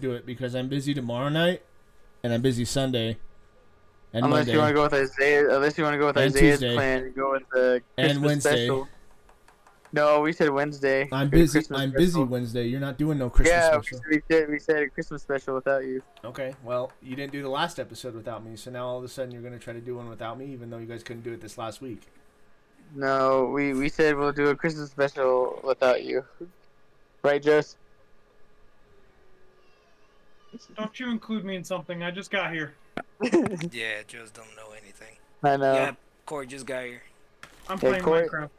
do it because I'm busy tomorrow night, and I'm busy Sunday, and Unless you want Monday, to go with Isaiah, unless you want to go with and Isaiah's Tuesday, plan and go with the and Christmas Wednesday. special. No, we said Wednesday. I'm For the busy. Christmas I'm busy special. Wednesday. You're not doing no Christmas Yeah, special. we said a Christmas special without you. Okay. Well, you didn't do the last episode without me, so now all of a sudden you're gonna try to do one without me, even though you guys couldn't do it this last week. No, we said we'll do a Christmas special without you. Right, Jess? Don't you include me in something? I just got here. Yeah, Joe's don't know anything. I know. Yeah, Corey just got here. I'm Hey, playing Corey. Minecraft.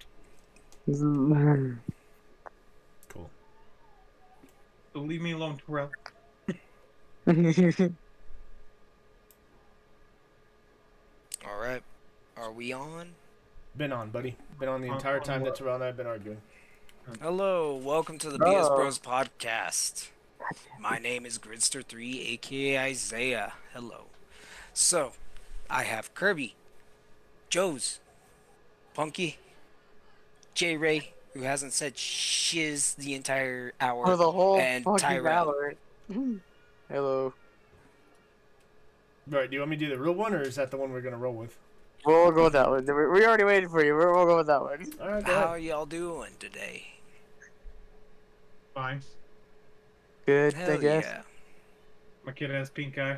Cool. So leave me alone, Terrell. All right, are we on? Been on, buddy. Been on the entire time that Terrell and I have been arguing. Hello, welcome to the Oh. BS Bros podcast. My name is Gridster3, aka Isaiah. Hello. So, I have Kirby, Joe's, Punky, J Ray, who hasn't said shiz the entire hour, For the whole and fucking Tyrell. hour. Hello. Right. Do you want me to do the real one, or is that the one we're gonna roll with? We'll go with that one. We already waited for you. We'll go with that one. All right. Go How ahead. are y'all doing today? Fine. Good, Hell I guess. yeah. My kid has pink eye,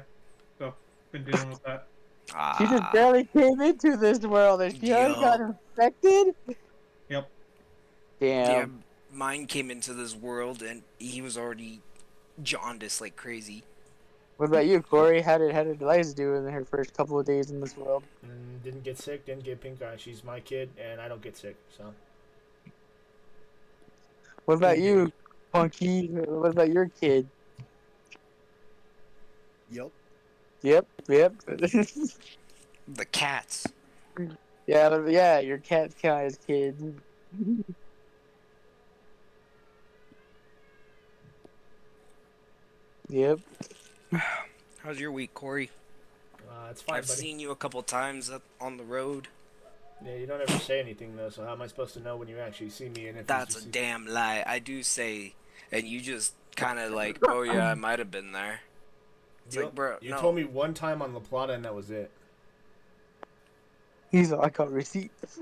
so been dealing with that. She just barely came into this world and she already got infected? Yep. Damn. Yeah, mine came into this world and he was already jaundiced like crazy. What about you, Corey? How did Eliza do in her first couple of days in this world? Didn't get sick. Didn't get pink eye. She's my kid, and I don't get sick. So. What about you, Punky? What about your kid? Yep. Yep. The cats. Yeah, your cats count as kids. Yep. How's your week, Corey? It's fine, I've buddy. seen you a couple times up on the road. Yeah, you don't ever say anything though. So how am I supposed to know when you actually see me? And if That's you a see... damn lie. I do say, and you just kind of like, oh yeah, I might have been there. It's like, bro, You no. told me one time on La Plata, and that was it. He's like, I got receipts.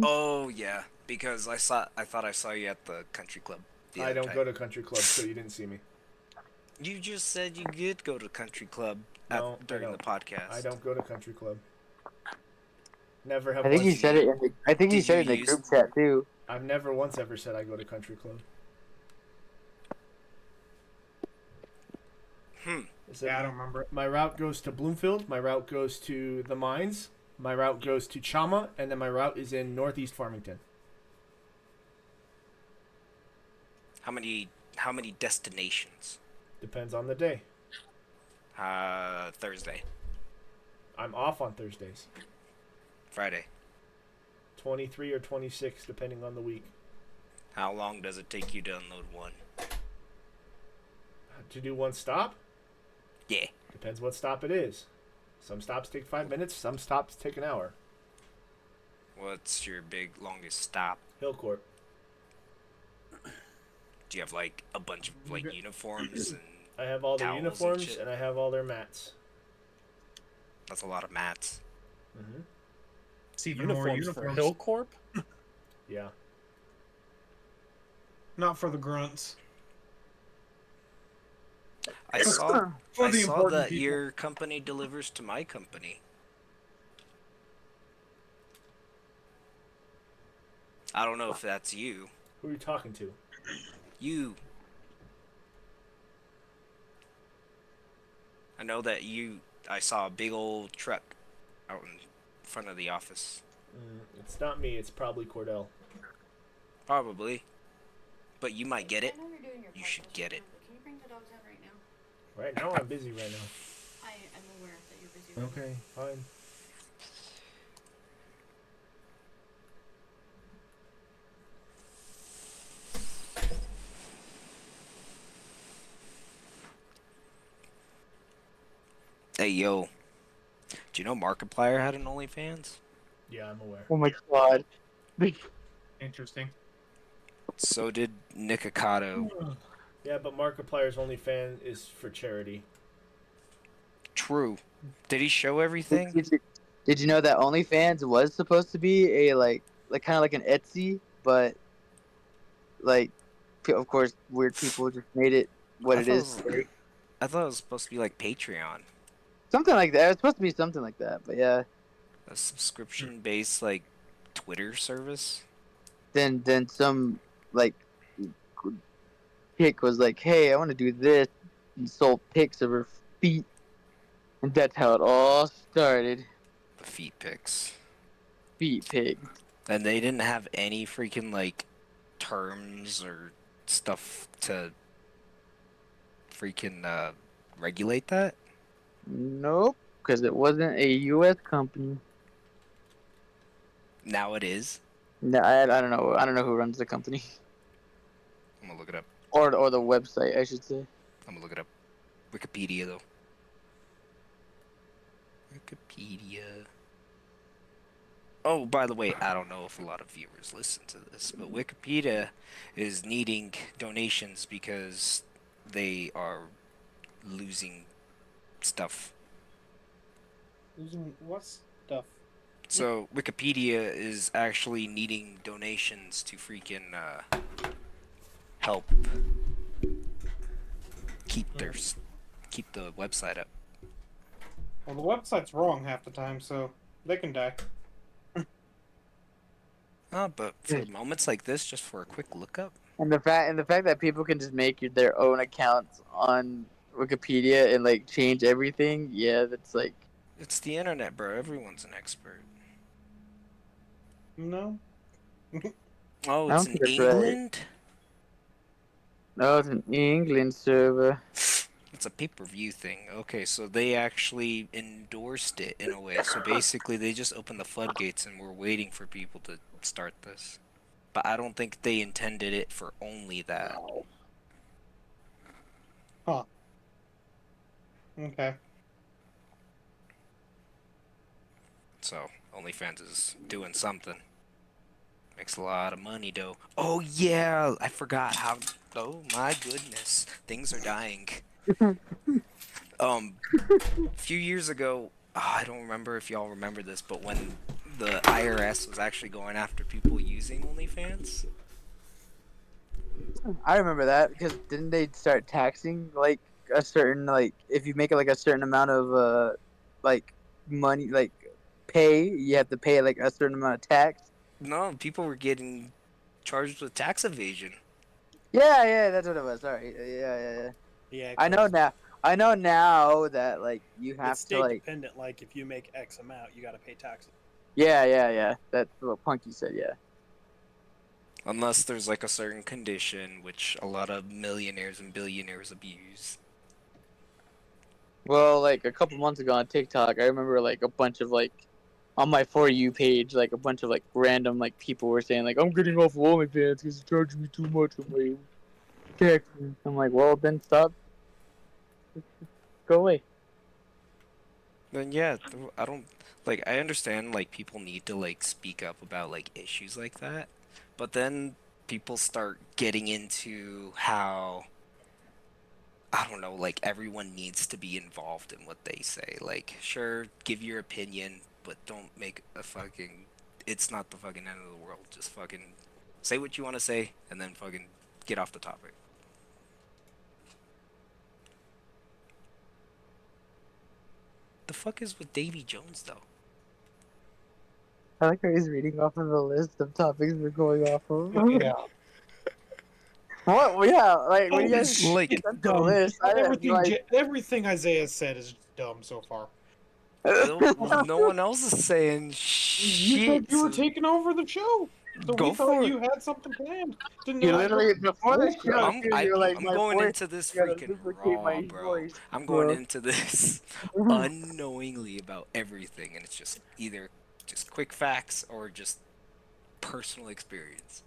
Oh yeah, because I thought I saw you at the country club. the I other don't time. go to country clubs, so you didn't see me. You just said you did go to country club No, I during the don't. podcast. I don't go to country club. Never have. I think once. he said it. I think he Did said it in you the use- group chat too. I've never once ever said I go to country club. Is it- Yeah, I don't remember it. My route goes to Bloomfield. My route goes to the mines. My route goes to Chama, and then my route is in Northeast Farmington. How many destinations? Depends on the day. Thursday, I'm off on Thursdays. Friday. 23 or 26, depending on the week. How long does it take you to unload one? To do one stop? Yeah. Depends what stop it is. Some stops take 5 minutes, some stops take an hour. What's your big longest stop? Hillcourt. Do you have like a bunch of like uniforms and I have all their towels and uniforms shit? and I have all their mats. That's a lot of mats. Mm-hmm. It's even more Uniforms for uniforms. Hillcorp? Yeah. Not for the grunts. I saw For I the saw important that people. your company delivers to my company. I don't know if that's you. Who are you talking to? You. I know that I saw a big old truck out in front of the office. It's not me, it's probably Cordell. Probably. But you might get it. I know you're doing your You should podcast get right it. now, but can you bring the dogs out right now? Right now I'm busy right now. I am aware that you're busy. Right Okay, fine. Hey, yo. Do you know Markiplier had an OnlyFans? Yeah, I'm aware. Oh my god. Interesting. So did Nikocado. Yeah, but Markiplier's OnlyFans is for charity. True. Did he show Did, everything? did you, did you know that OnlyFans was supposed to be a like kind of like an Etsy, but like of course weird people just made it what I it thought it is was, today. I thought it was supposed to be like Patreon, Something like that. It's supposed to be something like that, but yeah. a subscription-based like Twitter service. Then some like chick was like, "Hey, I want to do this," and sold pics of her feet, and that's how it all started. The feet pics. Feet pics. And they didn't have any freaking like terms or stuff to freaking regulate that. Nope, because it wasn't a U.S. company. Now it is. No, I don't know. I don't know who runs the company I'm gonna look it up. or the website, I should say. I'm gonna look it up. Wikipedia though. Wikipedia. Oh, by the way, I don't know if a lot of viewers listen to this, but Wikipedia is needing donations because they are losing stuff. Losing what stuff? So Wikipedia is actually needing donations to freaking help keep their keep the website up. Well, the website's wrong half the time, so they can die. But for moments like this, just for a quick lookup. And the fact that people can just make their own accounts on Wikipedia and like change everything, yeah, that's like It's the internet, bro. Everyone's an expert. No. Oh, I it's don't in think that's right. England? No, it's an England server. It's a pay-per-view thing. Okay, so they actually endorsed it in a way. So basically, they just opened the floodgates and we're waiting for people to start this. But I don't think they intended it for only that. Huh. Okay. So, OnlyFans is doing something. Makes a lot of money, though. Oh, yeah! I forgot how... Oh, my goodness. Things are dying. A few years ago, I don't remember if y'all remember this, but when the IRS was actually going after people using OnlyFans... I remember that because didn't they start taxing like a certain like if you make like a certain amount of like money like pay you have to pay like a certain amount of tax. No, people were getting charged with tax evasion. Yeah, that's what it was. Sorry, yeah. Yeah, I know 'cause now. I know now that like you have it's to state like dependent. Like if you make X amount, you got to pay taxes. yeah. That's what Punky said. Yeah. Unless there's like a certain condition, which a lot of millionaires and billionaires abuse. Well, like a couple months ago on TikTok, I remember like a bunch of like on my For You page, like a bunch of like random like people were saying like I'm getting off of OnlyFans because it's charging me too much of my taxes. I'm like, well then stop, go away. Then yeah, I don't like I understand like people need to like speak up about like issues like that. But then people start getting into how I don't know, like everyone needs to be involved in what they say. Like, sure, give your opinion, but don't make a fucking it's not the fucking end of the world. Just fucking say what you want to say and then fucking get off the topic. The fuck is with Davy Jones though? I like how he's reading off of a list of topics we're going off of. Yeah. What? Well, yeah, like when you Holy guys like- shit, sent the dumb. list, I didn't Everything Isaiah said is dumb so far. No one else is saying You shit. said you were So taking over the show, so go we thought for it. you had something planned. Didn't You know literally before the bullshit. show, I'm too, you were like I'm my going voice. into this You gotta freaking duplicate my raw, bro. voice, I'm going bro. into this unknowingly about everything, and it's just either just quick facts or just personal experience.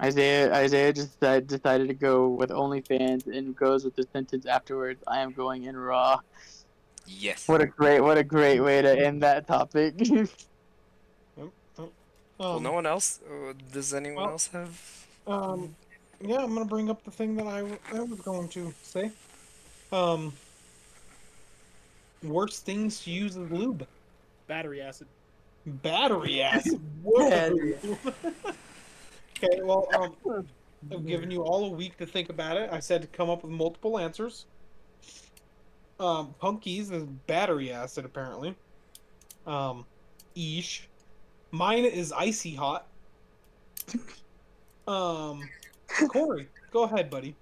Isaiah just decided to go with OnlyFans and goes with the sentence afterwards. I am going in raw. Yes. What a great way to end that topic. Well, no one else. Does anyone well, else have? Um, Yeah, I'm gonna bring up the thing that I was going to say. Worst things to use as lube. Battery acid. Battery acid. Whoa. Battery. Okay, well, I've given you all a week to think about it. I said to come up with multiple answers. Punkies is battery acid, apparently. Eesh. Mine is icy hot. Corey, go ahead, buddy.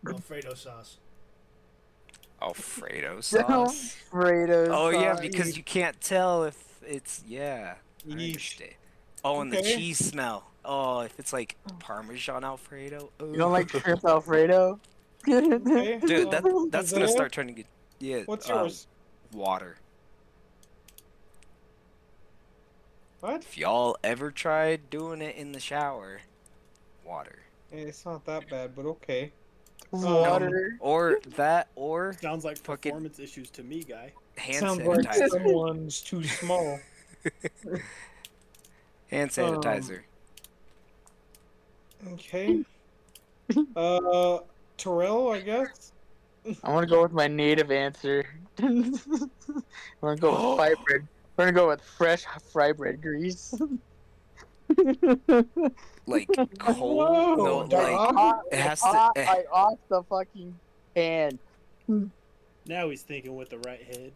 Alfredo sauce. Alfredo sauce. Alfredo Oh yeah, sauce. because you can't tell if it's I Yeesh. understand. Oh, and the Okay. cheese smell. Oh, if it's like Parmesan Alfredo. You don't like shrimp Alfredo? Okay. Dude, that's gonna Isaiah, start turning good. Yeah. What's yours? Water. What? If y'all ever tried doing it in the shower, water. It's not that bad, but okay. Water. Or that, or Sounds like Fucking- performance issues to me, guy. hand Sounds like sanitizer. someone's too small. Hand sanitizer. Okay. Terrell, I guess. I want to go with my native answer. I want to go with fry bread. We're gonna go with fresh fry bread grease. Like cold. Whoa, No, like dog. it has hot, to. like off the fucking pan. Now he's thinking with the right head.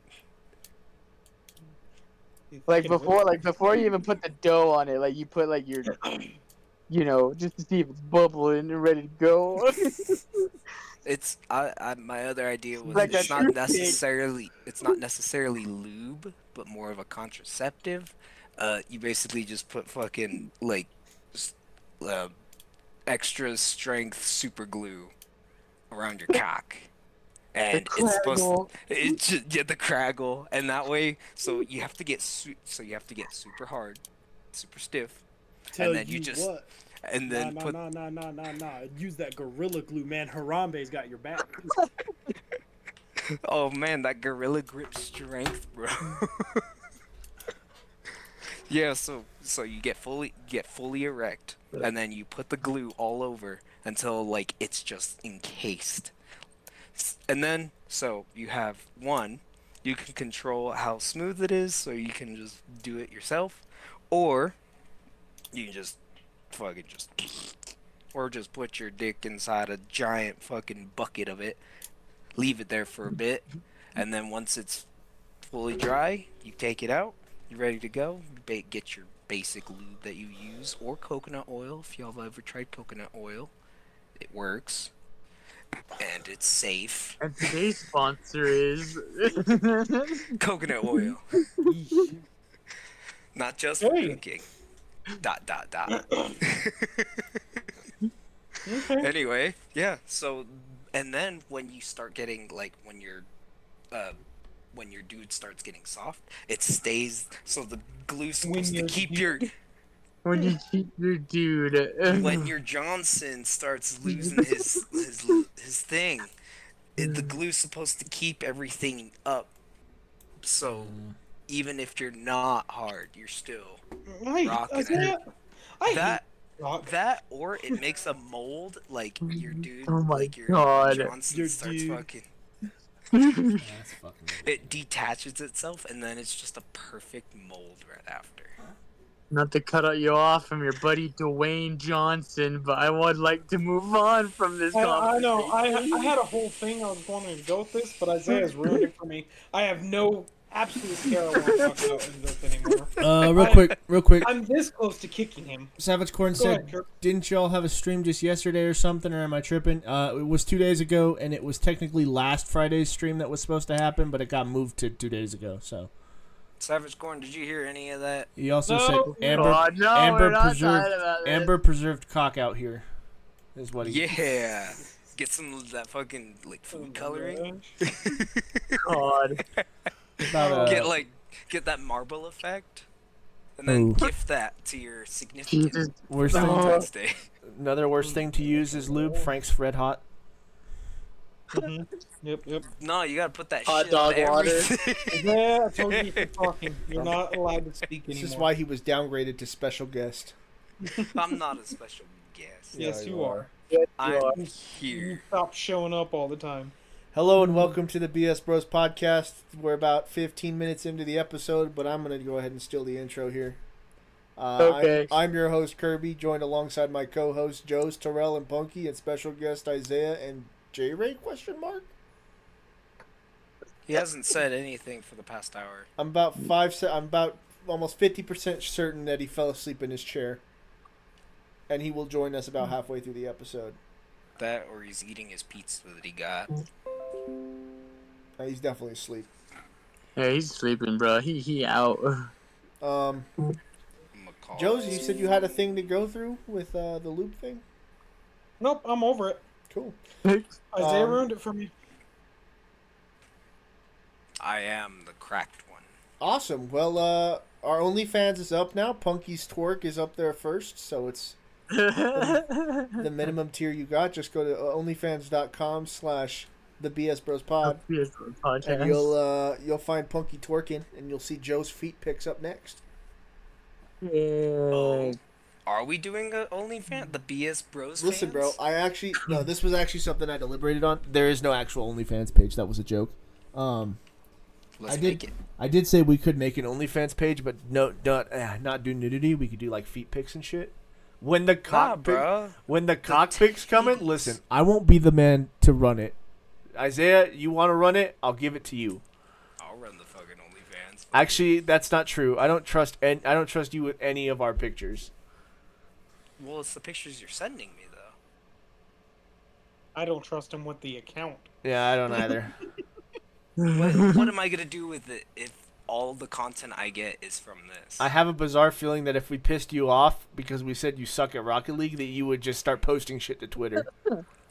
Like before you even put the dough on it, like you put like your, just to see if it's bubbling and ready to go. It's my other idea was Like it's a not toothpick. necessarily lube, but more of a contraceptive. You basically just put fucking like extra strength super glue around your cock, and it's supposed the craggle, and that way so you have to get super hard, super stiff, Tell then you you just- what. and then put Nah. Use that Gorilla Glue, man. Harambe's got your back. oh man, that gorilla grip strength, bro. Yeah, so you get fully erect, and then you put the glue all over until like it's just encased. And then so you have one, you can control how smooth it is, so you can just do it yourself, or you can just fucking or just put your dick inside a giant fucking bucket of it, leave it there for a bit, and then once it's fully dry, you take it out. You're ready to go. Get your basic lube that you use, or coconut oil if y'all have ever tried coconut oil. It works, and it's safe. And today's sponsor is Coconut oil, not just for Hey. cooking. ... Okay. Anyway, yeah. So, and then when you start getting like when your dude starts getting soft, it stays. So the glue's supposed to your keep dude- your when you cheat your dude. when your Johnson starts losing his thing, the glue's supposed to keep everything up. So even if you're not hard, you're still rocking Isaiah, I that. hate rock. That, or it makes a mold like your dude, Oh my like your God. Johnson Your starts dude. fucking. That's fucking. It detaches itself, and then it's just a perfect mold right after. Not to cut you off from your buddy Dwayne Johnson, but I would like to move on from this I know. conversation. I had a whole thing I was wanting to go with this, but Isaiah's ruined it for me. I have no absolute care I want to talk about in this anymore. Real quick. I'm this close to kicking him. Savage Corn Go ahead, said, Kirk. didn't y'all have a stream just yesterday or something, or am I tripping? It was 2 days ago, and it was technically last Friday's stream that was supposed to happen, but it got moved to 2 days ago, so. Savage Corn, did you hear any of that? He also No. said Amber, God, no, Amber we're not preserved talking about this. Amber preserved cock out here, is what he. Yeah, get some of that fucking like food coloring. God. About, Get that marble effect, and then Ooh. gift that to your significant Jesus. worst thing, Valentine's Day. another worst thing to use is lube. Frank's Red Hot. Yep. No, you gotta put that Hot shit dog on water. everything. Yeah, I told you you're talking. You're not allowed to speak This anymore. is why he was downgraded to special guest. I'm not a special guest. Yes, Yeah, you are. Yes, you I'm are. You here. stop showing up all the time. Hello and welcome to the BS Bros podcast. We're about 15 minutes into the episode, but I'm going to go ahead and steal the intro here. Okay. I'm your host, Kirby, joined alongside my co-hosts, Joes, Terrell, and Punky, and special guest Isaiah and J-Ray, question mark? He hasn't said anything for the past hour. I'm about almost 50% certain that he fell asleep in his chair. And he will join us about halfway through the episode. That or he's eating his pizza that he got. He's definitely asleep. Yeah, he's sleeping, bro. He out. Um, Joes, you said you had a thing to go through with the loop thing? Nope, I'm over it. Cool. Isaiah ruined it for me. I am the cracked one. Awesome. Well, our OnlyFans is up now. Punky's Twerk is up there first, so it's the minimum tier you got. Just go to onlyfans.com/thebsbrospod, and you'll find Punky twerking, and you'll see Joe's feet pics up next. Oh, are we doing a OnlyFans? The BS Bros Listen, fans? bro, this was actually something I deliberated on. There is no actual OnlyFans page. That was a joke. Let's make it. I did say we could make an OnlyFans page, but not do nudity. We could do like feet pics and shit. When the cock pics come in, listen, I won't be the man to run it. Isaiah, you want to run it? I'll give it to you. I'll run the fucking OnlyFans. Actually, that's not true. I don't trust you with any of our pictures. Well, it's the pictures you're sending me, though. I don't trust him with the account. Yeah, I don't either. What am I gonna do with it if all the content I get is from this? I have a bizarre feeling that if we pissed you off because we said you suck at Rocket League, that you would just start posting shit to Twitter.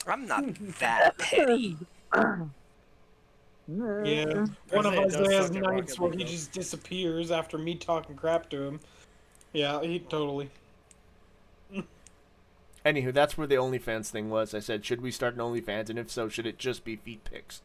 I'm not that petty. Yeah, one of Isaiah does Isaiah's suck at nights Rocket where League, he though. just disappears after me talking crap to him. Yeah, he totally. Anywho, that's where the OnlyFans thing was. I said, should we start an OnlyFans, and if so, should it just be feet pics?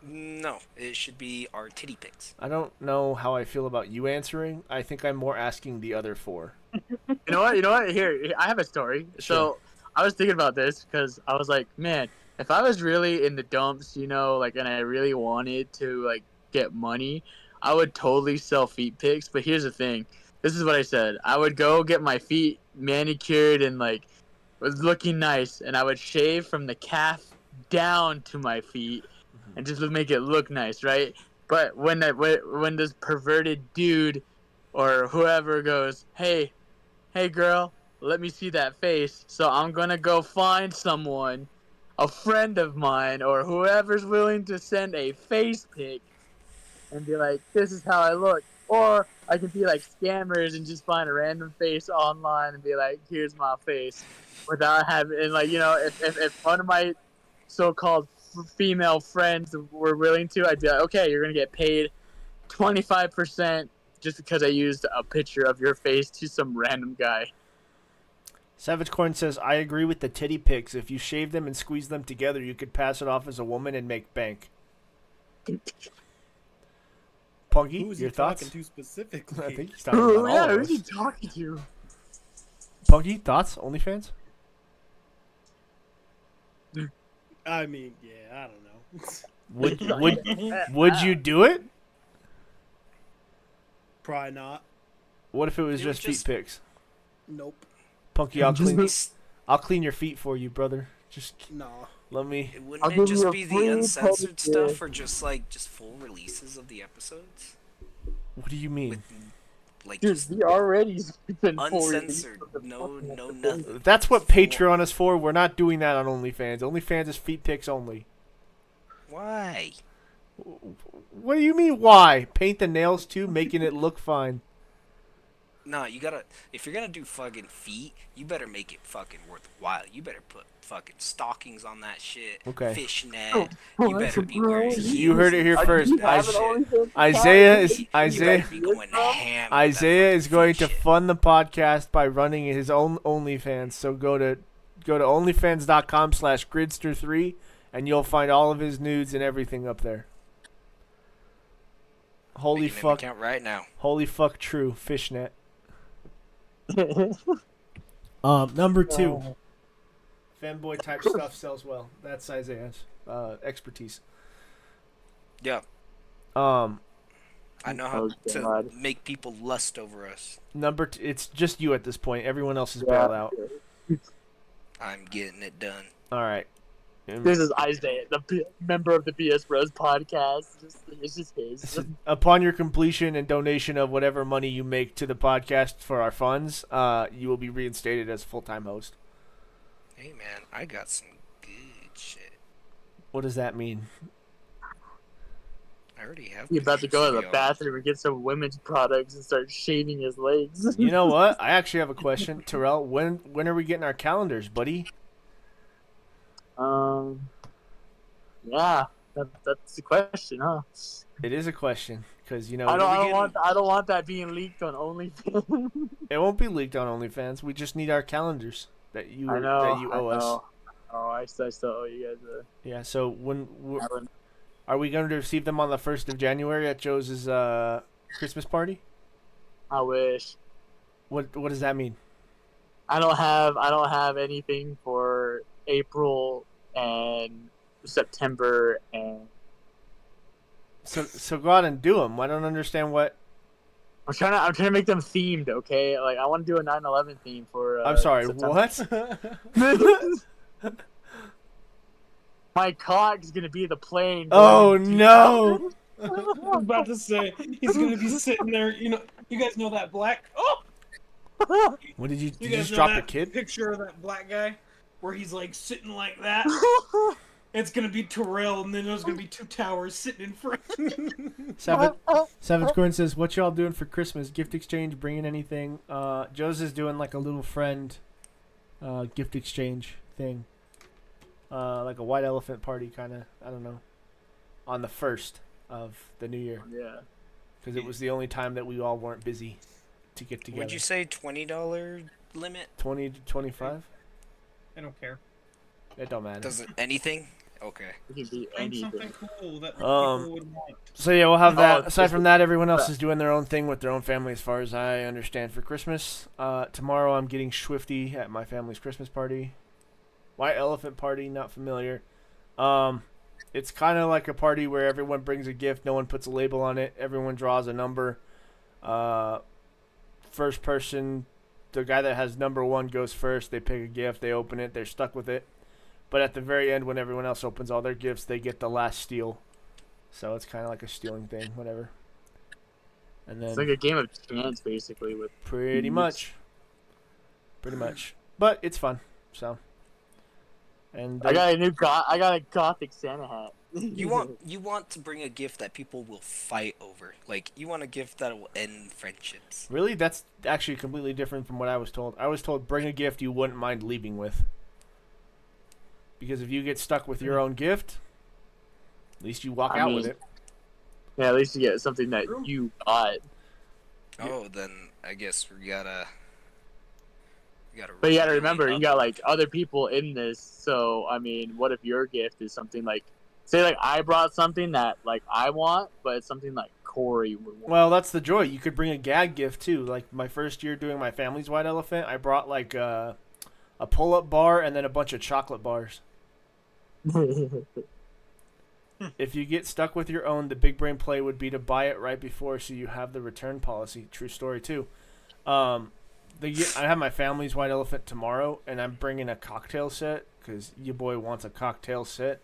No, it should be our titty pics. I don't know how I feel about you answering. I think I'm more asking the other four. You know what? Here, I have a story. Sure. So I was thinking about this because I was like, man, if I was really in the dumps, and I really wanted to get money, I would totally sell feet pics. But here's the thing. This is what I said. I would go get my feet manicured and was looking nice, and I would shave from the calf down to my feet and just make it look nice, right? But when this perverted dude or whoever goes, hey girl, let me see that face, so I'm gonna go find someone, a friend of mine or whoever's willing to send a face pic and be like, this is how I look. Or I can be like scammers and just find a random face online and be like, here's my face, without having, and if one of my so-called female friends were willing to, I'd be like, okay, you're gonna get paid 25% just because I used a picture of your face to some random guy. Savage Corn says, I agree with the titty pics. If you shave them and squeeze them together, you could pass it off as a woman and make bank. Punky, Who is your he thoughts? talking to specifically? I think he's talking about all of Who's he us. talking to? Punky, thoughts? OnlyFans? I mean, yeah, I don't know. Would you do it? Probably not. What if it was It would just feet just- pics? Nope. Punky, I'll clean your feet for you, brother. Just Nah. let me. Wouldn't I'll it give just you a be the free uncensored post, stuff, or just full releases of the episodes? What do you mean? With Dude, just he already been uncensored, no nothing. That's what Patreon is for. We're not doing that on OnlyFans. OnlyFans is feet pics only. Why? What do you mean, why? Paint the nails too, making it look fine. No, you gotta. If you're gonna do fucking feet, you better make it fucking worthwhile. You better put fucking stockings on that shit. Okay. Fishnet. You better be wearing heels. You heard it here first. Shit. Isaiah is You Isaiah. better be going ham with that Isaiah is fucking going feet to shit. fund the podcast by running his own OnlyFans. So go to OnlyFans.com/Gridster3 and you'll find all of his nudes and everything up there. Holy fuck! Account right now. Holy fuck! True fishnet. Number 2. Fanboy type stuff sells well. That's Isaiah's expertise. Yeah. I know how to make people lust over us. It's just you at this point. Everyone else is bailed out. I'm getting it done. All right. This is Isaiah, the member of the BS Bros podcast. It's just his. Upon your completion and donation of whatever money you make to the podcast for our funds, you will be reinstated as a full-time host. Hey, man, I got some good shit. What does that mean? I already have. He's about to go to the bathroom and get some women's products and start shaving his legs. You know what? I actually have a question. Terrell, when are we getting our calendars, buddy? Yeah, that's the question, huh? It is a question because I don't want that being leaked on OnlyFans. It won't be leaked on OnlyFans. We just need our calendars that you owe us. Oh, I still owe you guys. Yeah. So are we going to receive them on the 1st of January at Joe's Christmas party? I wish. What does that mean? I don't have anything for April and September and. So go out and do them. I don't understand what. I'm trying to make them themed, okay? Like I want to do a 9/11 theme for. I'm sorry. September. What? My cock's gonna be the plane. Oh no! I was about to say he's gonna be sitting there. You guys know that black. Oh. What did you You just guys drop know the that kid? picture of that black guy where he's like sitting like that? It's gonna be Terrell, and then there's gonna be 2 towers sitting in front. Savage Coin says, "What y'all doing for Christmas? Gift exchange? Bringing anything?" Joe's is doing like a little friend, gift exchange thing, like a white elephant party kind of. I don't know, on the 1st of the new year. Yeah. Because it was the only time that we all weren't busy to get together. Would you say $20 limit? 20 to 25? I don't care. It don't matter. Does it anything? Okay. It can be Find anything. something cool that people would want. So yeah, we'll have that. Aside from that, everyone else is doing their own thing with their own family, as far as I understand, for Christmas. Tomorrow, I'm getting Swifty at my family's Christmas party. White elephant party, not familiar. It's kind of like a party where everyone brings a gift. No one puts a label on it. Everyone draws a number. First person, the guy that has number 1 goes first. They pick a gift. They open it. They're stuck with it. But at the very end, when everyone else opens all their gifts, they get the last steal. So it's kind of like a stealing thing, whatever. And then It's like a game of chance, basically. With pretty much. But it's fun. So. And I got a gothic Santa hat. You want to bring a gift that people will fight over. Like, you want a gift that will end friendships. Really? That's actually completely different from what I was told. I was told bring a gift you wouldn't mind leaving with. Because if you get stuck with your own gift, at least you walk out with it. Yeah, at least you get something that you got. Oh, then I guess we gotta. But you gotta remember, you got like other people in this. So I mean, what if your gift is something like, say, like I brought something that like I want, but it's something like Corey would want. Well, that's the joy. You could bring a gag gift too. Like my first year doing my family's white elephant, I brought like a pull-up bar and then a bunch of chocolate bars. If you get stuck with your own, the big brain play would be to buy it right before, so you have the return policy. True story too. I have my family's white elephant tomorrow, and I'm bringing a cocktail set because your boy wants a cocktail set.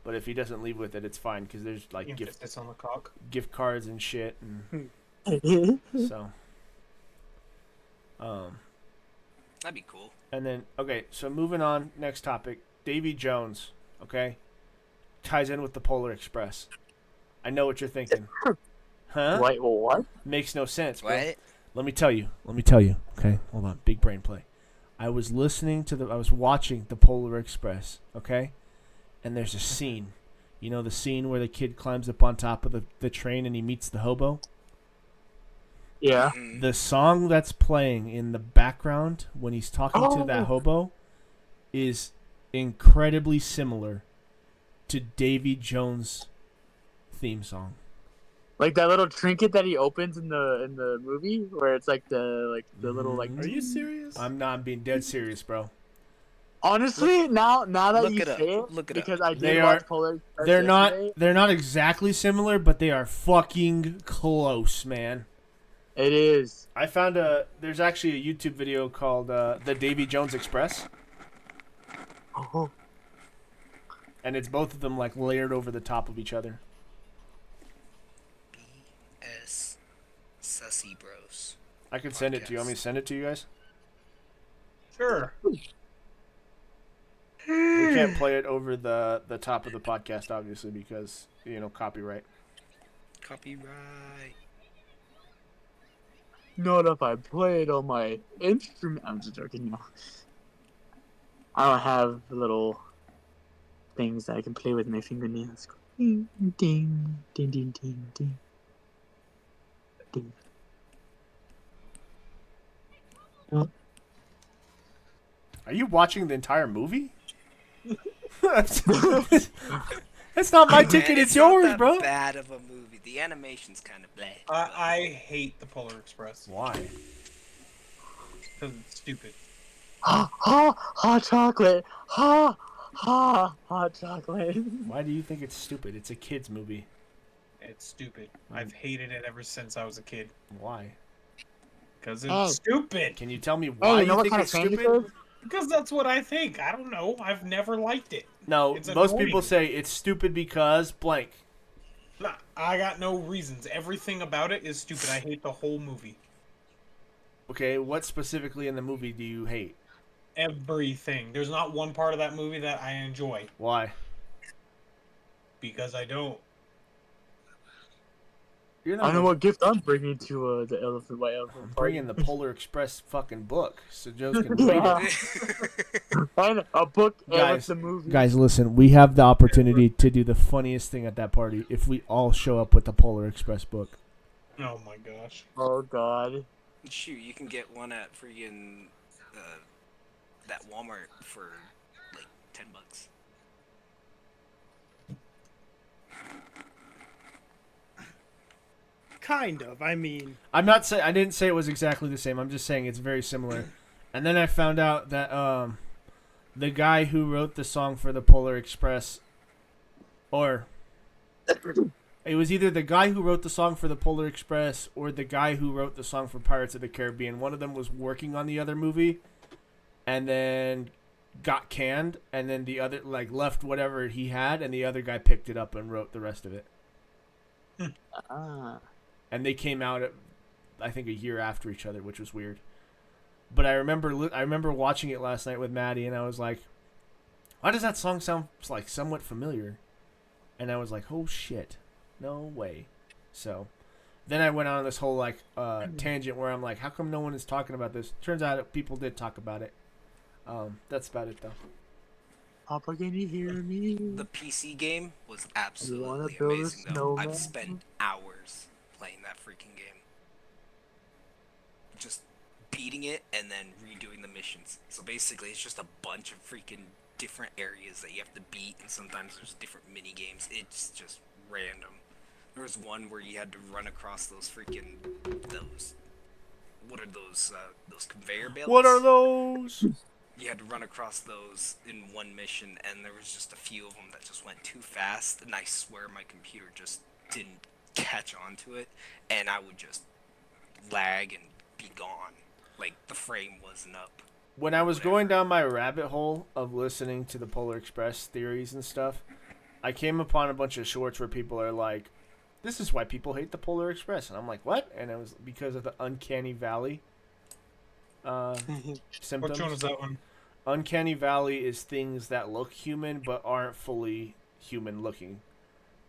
But if he doesn't leave with it, it's fine because there's like It's on the cock. gift cards and shit. And so, that'd be cool. And then okay, so moving on. Next topic, Davy Jones. Okay, ties in with the Polar Express. I know what you're thinking, huh? Wait, what? Makes no sense. Bro. What? Let me tell you. Okay, hold on. Big brain play. I was watching the Polar Express. Okay, and there's a scene. You know the scene where the kid climbs up on top of the train and he meets the hobo? Yeah. The song that's playing in the background when he's talking to that hobo is incredibly similar to Davy Jones theme song. Like that little trinket that he opens in the movie, where it's like the little like. Are you serious? I'm not being dead serious, bro. Honestly, now that Look you it up. say it, Look it because up. I did They watch are- Polar Express They're yesterday. not exactly similar, but they are fucking close, man. It is. I found there's actually a YouTube video called the Davy Jones Express, Oh, and it's both of them like layered over the top of each other. BS Sussy Bros. I can send it to you. Want me to send it to you guys? Sure. We can't play it over the top of the podcast, obviously, because copyright. Copyright. not if I play it on my instrument. I'm just joking. I don't have little things that I can play with my fingernails. Ding, ding, ding, ding, ding, ding. Ding. Are you watching the entire movie? That's not my ticket. It's not yours, that bro. Bad of a movie. The animation's kind of bad. I hate the Polar Express Why? because it's stupid. Hot chocolate. Hot chocolate. Why do you think it's stupid? It's a kids movie. It's stupid. I've hated it ever since I was a kid Why? because it's Oh. stupid. Can you tell me Hey, why you know you what think kind of it's candy stupid? this is? Because that's what I think. I don't know. I've never liked it. No, It's most annoying. people say it's stupid because blank. Nah, I got no reasons. Everything about it is stupid. I hate the whole movie. Okay, what specifically in the movie do you hate? Everything. There's not one part of that movie that I enjoy Why? because I don't. You're I not. know what gift I'm bringing to the elephant white elephant I'm party. bringing the Polar Express fucking book so Joe can read Yeah. it. And a book and Guys, with the movie. Guys, listen. We have the opportunity to do the funniest thing at that party if we all show up with the Polar Express book. Oh my gosh. Oh God. Shoot, you can get one at freaking that Walmart for like $10. Kind of. I mean, I'm not saying I didn't say it was exactly the same. I'm just saying it's very similar. And then I found out that the guy who wrote the song for the Polar Express, or it was either the guy who wrote the song for the Polar Express or the guy who wrote the song for Pirates of the Caribbean. One of them was working on the other movie, and then got canned, and then the other left whatever he had, and the other guy picked it up and wrote the rest of it. Ah. And they came out I think a year after each other, which was weird. But I remember watching it last night with Maddie, and I was like, why does that song sound like somewhat familiar? And I was like, oh shit, no way. So then I went on this whole tangent where I'm like, how come no one is talking about this? Turns out people did talk about it. That's about it though. Papa, can you hear me? The PC game was wanna absolutely build a amazing, though. snowman? I've spent hours playing that freaking game. Just beating it and then redoing the missions. So basically, it's just a bunch of freaking different areas that you have to beat, and sometimes there's different mini games. It's just random. There was one where you had to run across those freaking what are those conveyor belts? What are those? You had to run across those in one mission, and there was just a few of them that just went too fast, and I swear my computer just didn't catch on to it, and I would just lag and be gone. Like, the frame wasn't up. When I was going down my rabbit hole of listening to the Polar Express theories and stuff, I came upon a bunch of shorts where people are like, this is why people hate the Polar Express. And I'm like, what? And it was because of the Uncanny Valley symptoms. Which one was that one? Uncanny Valley is things that look human but aren't fully human looking.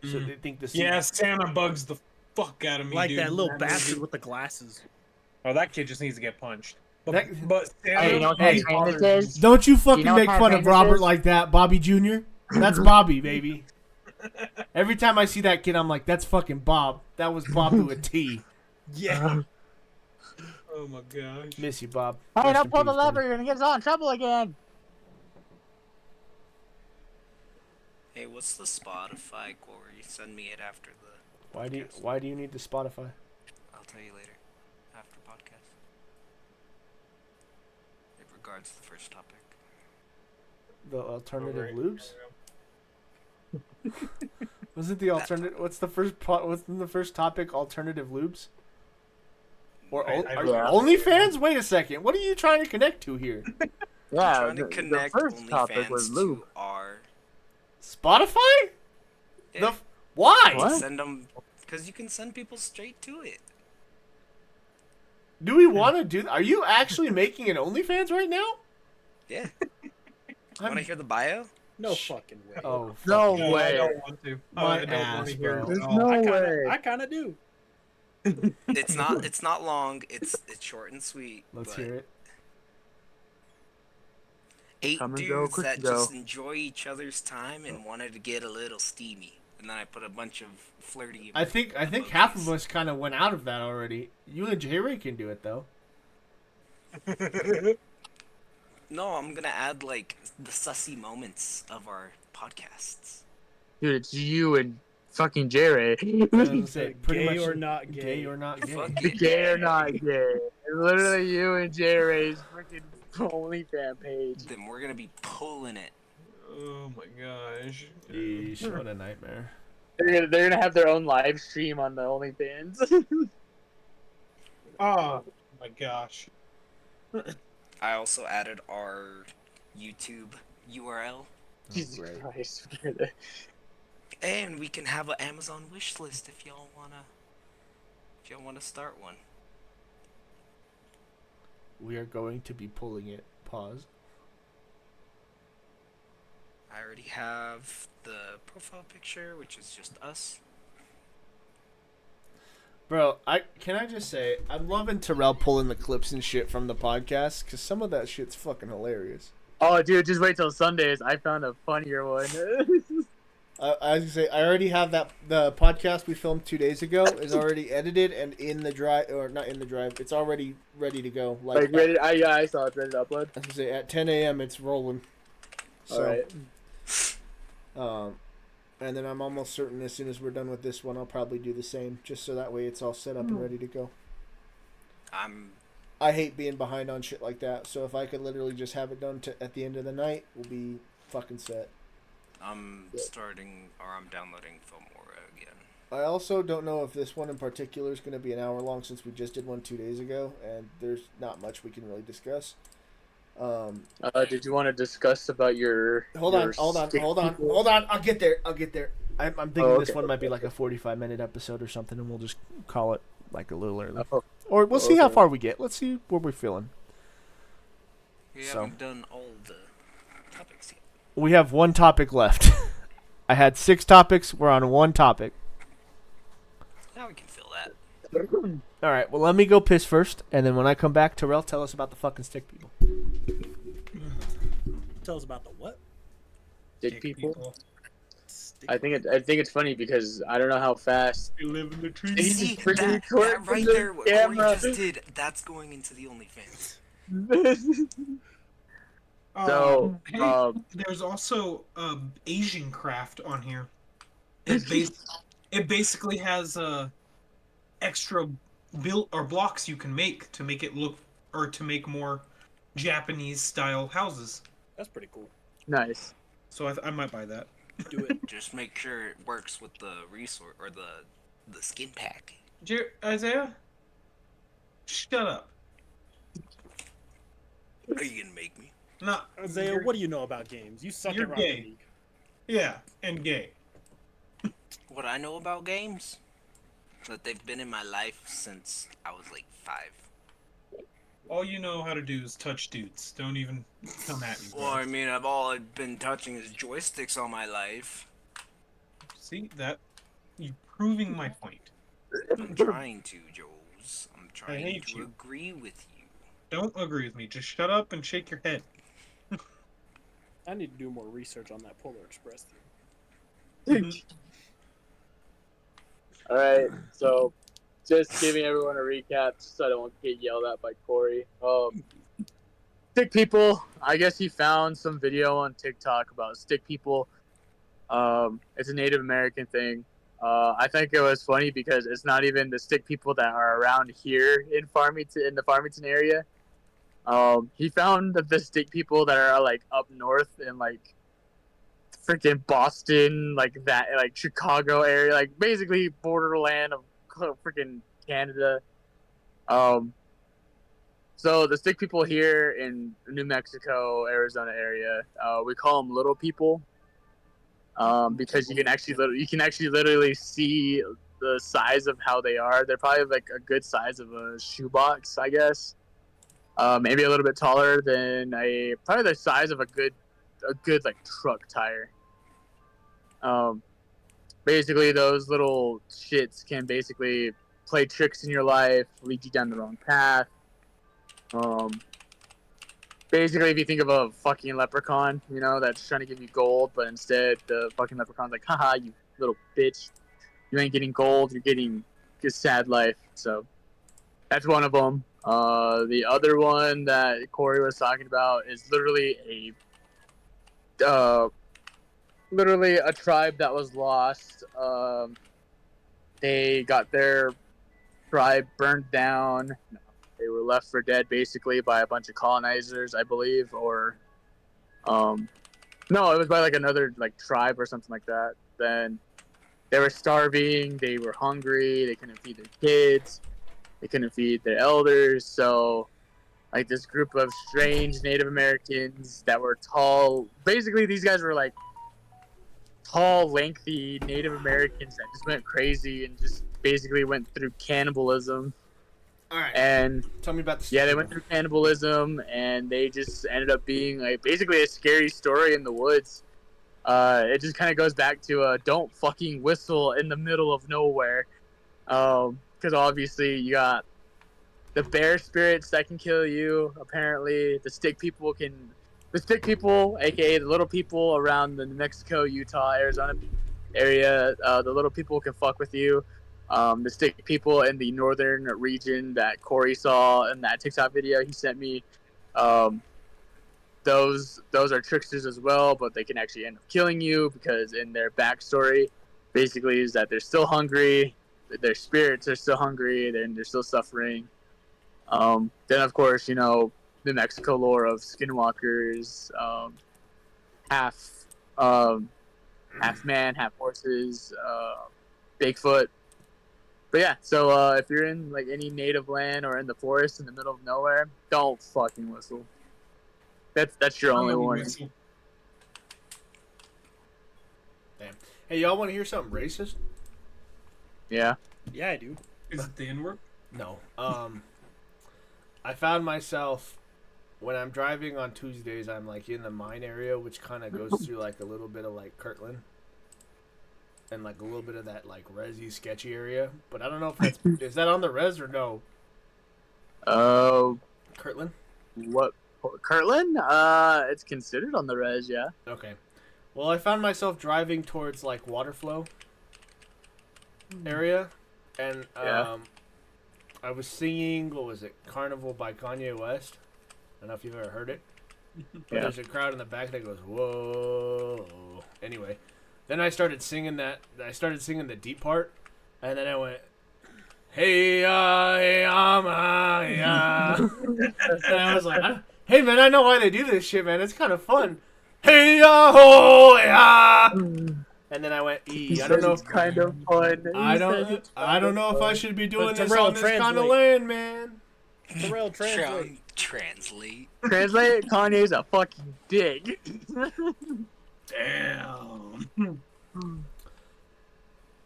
So they think the Yeah, Santa bugs the fuck out of me, like dude. that little That bastard movie- with the glasses. Oh, that kid just needs to get punched. But, That- but Santa Hey, you know what kind of train this is? Don't you fucking know what make kind of fun thing of this Robert is? like that, Bobby Jr. That's Bobby, baby. Every time I see that kid, I'm like, that's fucking Bob. That was Bob to a T. Yeah. Oh my gosh. Miss you, Bob. Hey, Rest don't in pull the peace, buddy. lever. You're gonna get us all in trouble again. Hey, what's the Spotify, Corey? Send me it after the podcast. Why do you need the Spotify? I'll tell you later. After podcast. It regards the first topic. The alternative lubes? Wasn't the alternative? What's the first? Wasn't the first topic alternative lubes? Or OnlyFans? Wait a second. What are you trying to connect to here? Yeah, trying to connect the first topic was OnlyFans lube. to our Spotify? Yeah. Why? What? Send them because you can send people straight to it. Do we want to do? Are you actually making an OnlyFans right now? Yeah. Want to hear the bio? No fucking way. Oh, No No, I way. don't want to. My I don't want ass, to hear bro. it There's at all. no I way. kind of do. It's not long. It's short and sweet. Let's but hear it. 8 Come and dudes go, quick that go. just enjoy each other's time and wanted to get a little steamy. And then I put a bunch of flirty. I think half of us kind of went out of that already. You and J-Ray can do it though. No, I'm gonna add like the sussy moments of our podcasts. Dude, it's you and fucking J-Ray. Gay or not gay. Gay or not gay. Fuck it. Gay or not gay. It's literally you and J-Ray's freaking OnlyFans page. Then we're gonna be pulling it. Oh my gosh. Yeesh, what a nightmare. They're gonna have their own live stream on the OnlyFans. Oh my gosh. I also added our YouTube URL, Jesus great. Christ. and we can have an Amazon wish list if y'all wanna start one. We are going to be pulling it. Pause. I already have the profile picture, which is just us. Bro, can I just say, I'm loving Terrell pulling the clips and shit from the podcast, because some of that shit's fucking hilarious. Oh, dude, just wait till Sundays. I found a funnier one. I was gonna say, I already have the podcast we filmed 2 days ago is already edited and in the drive, or not in the drive, it's already ready to go. Like ready? I saw it ready to upload. I was gonna say, at 10 a.m. it's rolling. So, Alright. and then I'm almost certain as soon as we're done with this one, I'll probably do the same, just so that way it's all set up and ready to go. I hate being behind on shit like that, so if I could literally just have it done at the end of the night, we'll be fucking set. I'm downloading Filmora again. I also don't know if this one in particular is going to be an hour long, since we just did one 2 days ago, and there's not much we can really discuss. Did you want to discuss about your... Hold on. I'll get there. I'm thinking this one might be like a 45-minute episode or something, and we'll just call it like a little early. Oh. Or we'll see how far we get. Let's see where we're feeling. We haven't done all the topics yet. We have one topic left. I had 6 topics. We're on one topic. Now we can fill that. All right. Well, let me go piss first, and then when I come back, Terrell, tell us about the fucking stick people. Tell us about the what? Dick people. I think it's funny because I don't know how fast. You live in the trees. He See, just freaking that recorded right the there, what Corey camera. just did, that's going into the OnlyFans. So, Hey, there's also Asian craft on here. It basically has extra built or blocks you can make to make it look, or to make more Japanese style houses. That's pretty cool. Nice. So I might buy that. Do it. Just make sure it works with the resource or the skin pack. Isaiah, shut up. Are you gonna make me? No, Isaiah, what do you know about games? You suck You're at gay. Rocket League. Yeah, and gay. What I know about games? That they've been in my life since I was like 5. All you know how to do is touch dudes. Don't even come at me. Well, I mean, all I've been touching is joysticks all my life. See that? You proving my point. I'm trying to, Jules. I'm trying hate to you. agree with you. Don't agree with me. Just shut up and shake your head. I need to do more research on that Polar Express thing. Alright, so just giving everyone a recap so I don't get yelled at by Corey. Stick people, I guess he found some video on TikTok about stick people It's a Native American thing. I think it was funny because it's not even the stick people that are around here in Farmington, in the Farmington area. He found the stick people that are like up north in like freaking Boston, like that, like Chicago area, like basically borderland of freaking Canada. Um, so the stick people here in New Mexico, Arizona area, we call them little people, because you can actually literally see the size of how they are. They're probably like a good size of a shoebox, I guess. Maybe a little bit taller than probably the size of a good like truck tire. Basically those little shits can basically play tricks in your life, lead you down the wrong path. Basically, if you think of a fucking leprechaun, you know, that's trying to give you gold, but instead the fucking leprechaun's like, haha, you little bitch, you ain't getting gold, you're getting a sad life. So that's one of them. The other one that Corey was talking about is literally a tribe that was lost. They got their tribe burned down. They were left for dead basically by a bunch of colonizers, I believe, or no, it was by like another like tribe or something like that. Then they were starving, they were hungry, they couldn't feed their kids, they couldn't feed their elders, so like this group of strange Native Americans that were tall. Basically, these guys were like tall, lengthy Native Americans that just went crazy and just basically went through cannibalism. All right. And tell me about the they went through cannibalism, and they just ended up being like basically a scary story in the woods. It just kind of goes back to don't fucking whistle in the middle of nowhere, because obviously you got the bear spirits that can kill you. Apparently, the stick people, aka the little people around the New Mexico, Utah, Arizona area, the little people can fuck with you. The stick people in the northern region that Corey saw in that TikTok video he sent me, those are tricksters as well, but they can actually end up killing you because in their backstory, basically is that they're still hungry, their spirits are still hungry, and they're still suffering. Then of course, you know, the Mexico lore of skinwalkers, half half man, half horses, Bigfoot. But yeah, so if you're in like any native land or in the forest in the middle of nowhere, don't fucking whistle. That's your only warning. Damn. Hey, y'all want to hear something racist? Yeah. Yeah, I do. Is it the N-word? No. I found myself when I'm driving on Tuesdays, I'm like in the mine area, which kind of goes through like a little bit of like Kirtland and like a little bit of that like resi sketchy area. But I don't know if that's is that on the res or no? Kirtland. What? Kirtland? It's considered on the res, yeah. Okay. Well, I found myself driving towards like Waterflow area, and I was singing, what was it, Carnival by Kanye West. I don't know if you've ever heard it. But there's a crowd in the back that goes, whoa. Anyway, then I started singing the deep part, and then I went, hey, hey, yeah. And I was like, hey, man, I know why they do this shit, man. It's kind of fun. Hey, ho, yeah. And then I went, I don't know. It's kind of fun. I don't know if I should be doing this on this kind of land, man. Terrell, translate. Translate. Translate. Kanye's a fucking dick. Damn.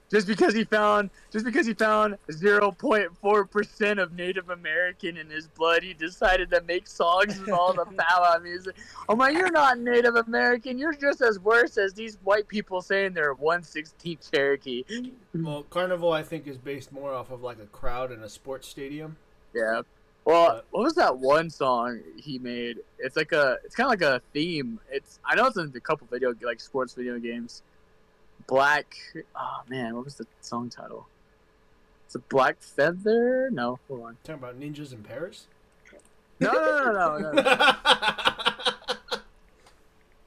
Just because he found 0.4% of Native American in his blood, he decided to make songs with all the power music. I'm like, you're not Native American. You're just as worse as these white people saying they're 1/16 Cherokee. Well, Carnival, I think, is based more off of like a crowd in a sports stadium. Yeah. Well, what was that one song he made? It's kind of like a theme. I know it's in a couple sports video games. Black. Oh man, what was the song title? It's a Black Feather. No, hold on. Talking about ninjas in Paris? No.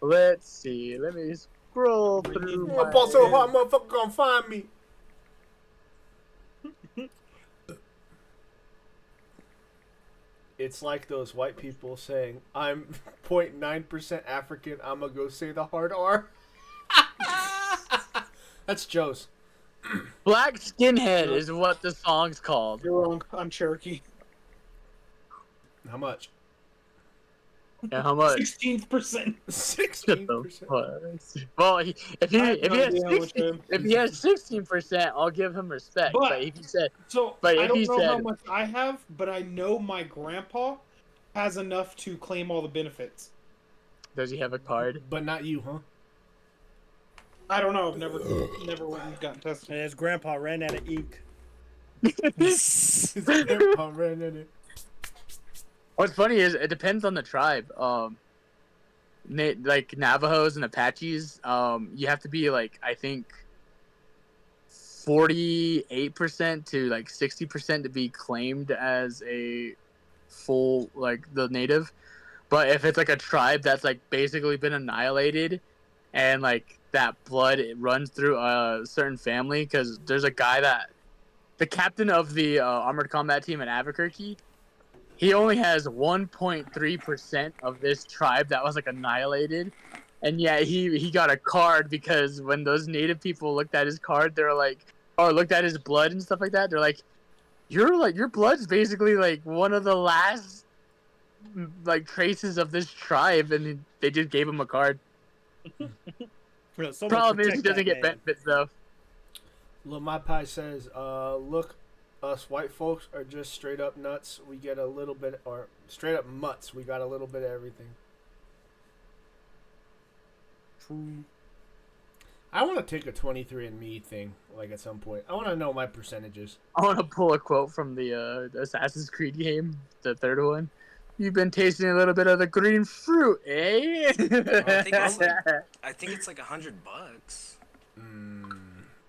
Let's see. Let me scroll through I'm my gonna ball so hard, motherfucker gonna find me. It's like those white people saying, I'm 0.9% African, I'm gonna go say the hard R. That's Joe's. Black Skinhead is what the song's called. You're wrong. I'm Cherokee. How much? Yeah, how much? 16%. 16%. Well, if he I have no has idea how much 16, if he has 16%, I'll give him respect. But if he said, So but I if he don't know how said, much I have, but I know my grandpa has enough to claim all the benefits. does he have a card? But not you, huh? I don't know. I've never went and gotten tested. And his grandpa ran out of ink. His grandpa ran in it. What's funny is it depends on the tribe. Like Navajos and Apaches, you have to be like I think 48% to like 60% to be claimed as a full like the native. But if it's like a tribe that's like basically been annihilated, and like that blood it runs through a certain family, because there's a guy that the captain of the armored combat team in Albuquerque. He only has 1.3% of this tribe that was like annihilated, and yet he got a card because when those native people looked at his card, they're like, or looked at his blood and stuff like that, they're like, your blood's basically like one of the last like traces of this tribe, and they just gave him a card. Problem is he doesn't get benefits though. Lil My Pie says, look, us white folks are just straight up nuts. We get a little bit, or straight up mutts. We got a little bit of everything. True. I want to take a 23andMe thing, like at some point. I want to know my percentages. I want to pull a quote from the Assassin's Creed game, the third one. You've been tasting a little bit of the green fruit, eh? I think it's like $100.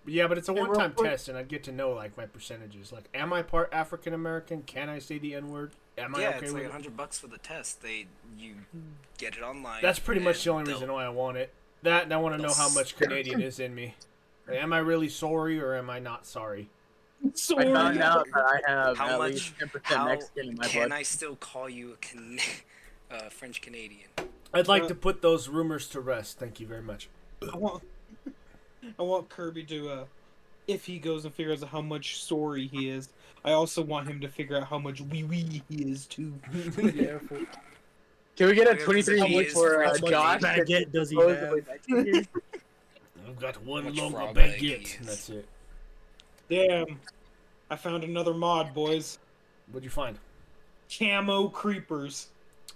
Yeah, but it's a Hey, one-time real quick. test, and I get to know like my percentages. Like, am I part African American? Can I say the N-word? Am I Yeah, okay it's with like it? $100 for the test. You get it online. That's pretty much and the only they'll- reason why I want it. That, and I want to know how much Canadian is in me. Like, am I really sorry or am I not sorry? I found out that I have How at much? least 10% How Mexican in my can blood. I still call you a French Canadian? I'd like to put those rumors to rest. Thank you very much. I want Kirby to, if he goes and figures out how much sorry he is, I also want him to figure out how much wee he is too. Careful. Can we get a Okay, 'cause if 23 he week is for French Josh? baguette does he supposedly have? Mexican? I've got one Much longer frog leg he baguette. is. That's it. Damn. I found another mod, boys. What'd you find? Camo creepers.